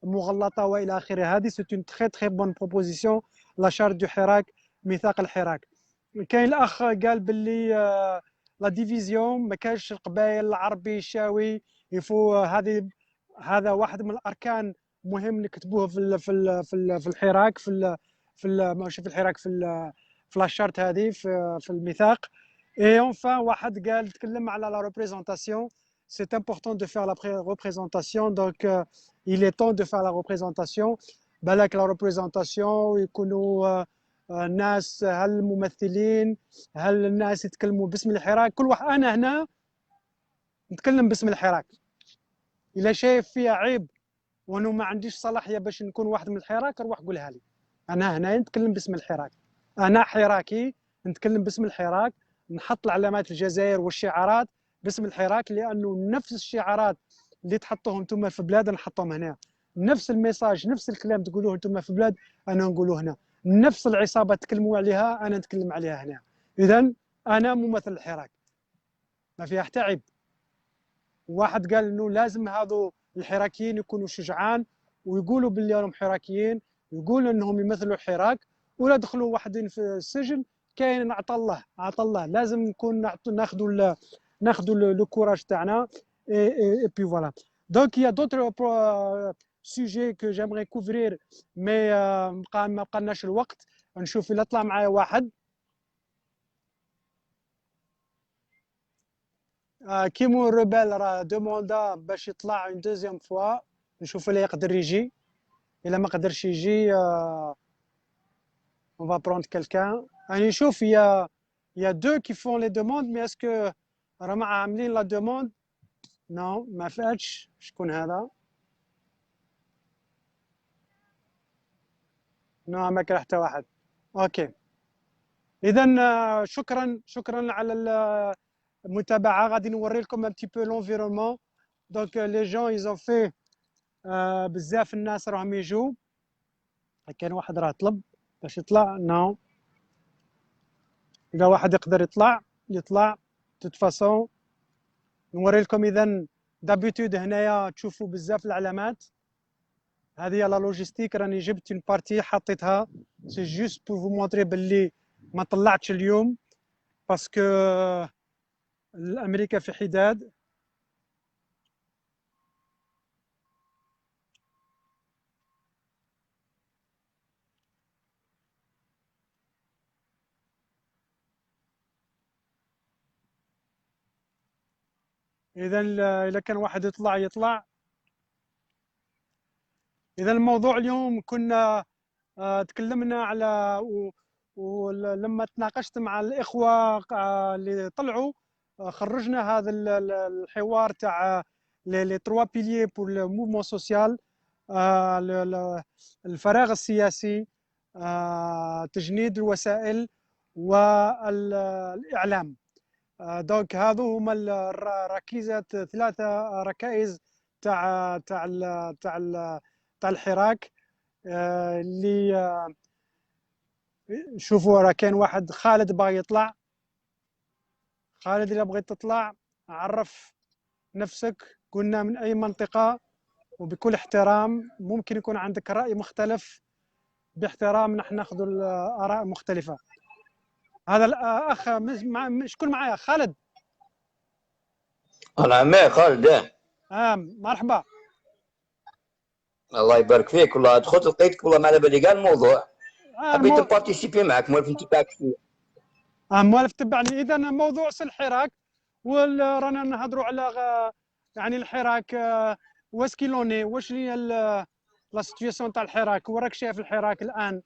S1: المغلطه والى اخره. هذه سي اون تري تري بون بروبوزيسيون لا شارت دو حراك، ميثاق الحراك. كاين الاخ قال باللي لا ديفيزيون ما كانش القبائل العربي الشاوي يفو. هذا واحد من الاركان مهم نكتبوه في الحراك، ماشي في الحراك، في لاشارت هذه في الميثاق. اي اونفان واحد قال تكلم على لا ريبريزونطاسيون. سي امبورطون دو فير لا ريبريزونطاسيون، دونك il est temps de faire la représentation. بالك لا ريبريزونطاسيون يكونوا الناس، هل الممثلين، هل الناس يتكلموا باسم الحراك، كل واحد. انا هنا نتكلم باسم الحراك، الا شايف فيها عيب وانه ما عنديش صلاحيه باش نكون واحد من الحراك روح قولها لي. انا هنا نتكلم باسم الحراك، انا حراكي نتكلم باسم الحراك، نحط العلامات الجزائر والشعارات باسم الحراك، لانه نفس الشعارات اللي تحطوهم انتم في بلاد نحطهم هنا، نفس الميساج نفس الكلام تقولوه انتم في بلاد انا نقولوه هنا، نفس العصابه تكلموا عليها انا نتكلم عليها هنا. اذا انا ممثل الحراك ما فيها حتى عيب. واحد قال انه لازم هذو الحراكيين يكونوا شجعان ويقولوا باللي راهم حراكيين، يقولوا انهم يمثلوا الحراك، ولا دخلوا واحدين في السجن. كاين عطى الله، لازم نكون ناخذوا لو كوراج تاعنا. اي بي فوالا. دونك il y a d'autres sujets que j'aimerais couvrir mais ما بقالناش الوقت. نشوف الا طلع معايا واحد. كيمو روبال راه دوموندا باش يطلع اون دوزيام فوا، نشوف اللي يقدر يجي. الا ما قدرش يجي on va prendre quelqu'un. يعني نشوف il y a deux qui font les demandes mais est-ce que راهم عاملين لا دوموند؟ نو ما فاتش. شكون هذا؟ نو ما كان حتى واحد. اوكي اذا شكرا على المتابعه. غادي نوري لكم un petit peu l'environnement. donc les gens ils ont fait بزاف الناس راهم يجوا. كاين واحد راه طلب باش يطلع. نو اذا واحد يقدر يطلع توت فاسون. نوري لكم. اذا دابيتود هنايا تشوفوا بزاف العلامات. هذه لا لوجيستيك، راني جبت اون بارتي حطيتها سي جوست بور فو مونطري باللي ما طلعتش اليوم باسكو الامريكا في حداد. اذا اذا كان واحد يطلع. اذا الموضوع اليوم كنا تكلمنا على ولما تناقشت مع الاخوه اللي طلعوا خرجنا هذا الحوار تاع لي تروا بيليي بور لو موفمون سوسيال. الفراغ السياسي، تجنيد الوسائل والاعلام. دونك هذو هما الركيزات، 3 ركائز تاع الحراك اللي نشوفوا. راه كاين واحد خالد باغي يطلع. خالد اذا بغيت تطلع عرف نفسك، قلنا من اي منطقه وبكل احترام. ممكن يكون عندك راي مختلف، باحترام نحن ناخذ الاراء المختلفه. هذا الاخ شكون معايا؟ خالد.
S8: انا عمي خالد.
S1: مرحبا.
S8: الله يبارك فيك. والله دخلت لقيتك والله ما على بالي كاع الموضوع. حبيت نبارتيسيبي معك، موالف نتبعك فيه.
S1: موالف تبعني. اذا موضوع الحراك رانا نهضروا على يعني الحراك واسكيلوني، واش هي لا سيتوياسيون تاع الحراك، وراك شايف الحراك الان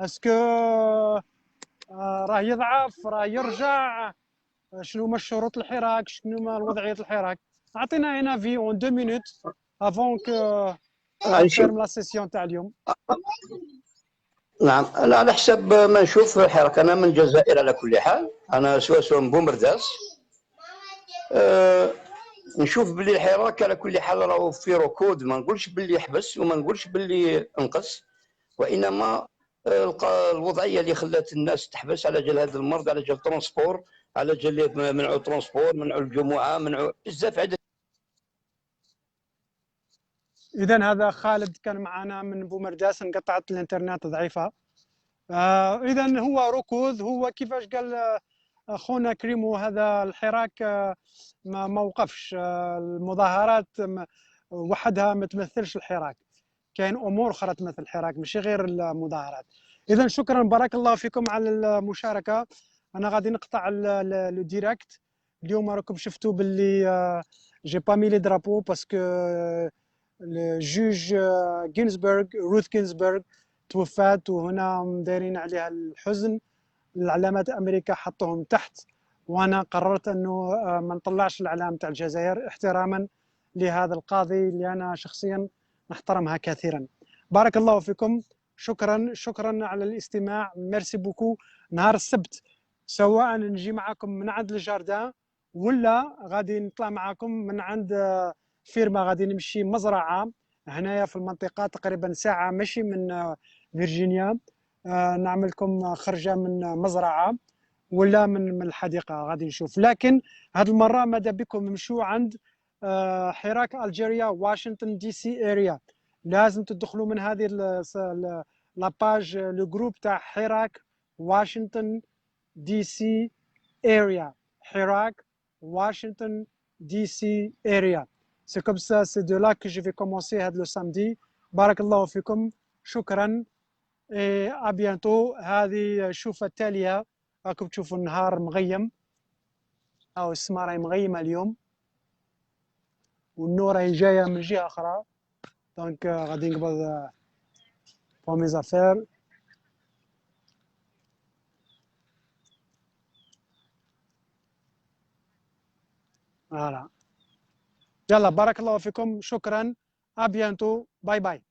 S1: اسكو راه يضعف، راه يرجع، شنو هما شروط الحراك، شنو هما وضعيه الحراك؟ اعطينا هنا في اون 2 مينوت افون كو نفيرم لا سيسيون تاع اليوم.
S8: نعم، انا على حسب ما نشوف الحراك، انا من الجزائر على كل حال، انا سواسوا من بومرداس. نشوف باللي الحراك على كل حال راهو في ركود، ما نقولش باللي يحبس وما نقولش باللي انقص، وانما الوضعيه اللي خلات الناس تحبس على جال هذا المرض، على جال ترونسبور، على جال منعوا ترونسبور، منعوا الجمعه، منعوا بزاف عدد.
S1: اذا هذا خالد كان معنا من بومرداس، انقطعت الانترنت ضعيفه. اذا هو ركود، هو كيفاش قال اخونا كريمو، هذا الحراك ما وقفش. المظاهرات وحدها ما تمثلش الحراك، كاين امور اخرى تمثل الحراك ماشي غير المظاهرات. اذا شكرا، بارك الله فيكم على المشاركه. انا غادي نقطع لو ديريكت. اليوم راكم شفتوا باللي جي با مي لي درابو باسكو الجوج غينزبرغ، روث غينزبرغ توفات، وهنا دايرين عليها الحزن. العلامات امريكا حطوهم تحت، وانا قررت انه ما نطلعش العلام تاع الجزائر احتراما لهذا القاضي اللي انا شخصيا نحترمها كثيرا. بارك الله فيكم، شكرا على الاستماع، ميرسي بوكو. نهار السبت سواء نجي معكم من عند الجاردان ولا غادي نطلع معكم من عند فيرما، غادي نمشي مزرعه هنايا في المنطقه، تقريبا ساعه مشي من فيرجينيا. نعمل لكم خرجه من مزرعه ولا من الحديقه، غادي نشوف. لكن هذه المره ماذا بكم نمشوا عند حراك الجيريا واشنطن دي سي اريا. لازم تدخلوا من هذه لاباج لو جروب تاع حراك واشنطن دي سي اريا، حراك واشنطن دي سي اريا. سي كوم سا، سي دو لا كو جو في كومونسي هذا لو سامدي. بارك الله فيكم، شكرا، اي ابيانتو. هذه الشوفه التاليه راكم تشوفوا النهار مغيم، او السما راهي مغيمه اليوم، والنور راهي جايه من جهه اخرى. دونك غادي نقبض بور مي زافير. فوالا، يلا بارك الله فيكم، شكرا، ابيانتو، باي باي.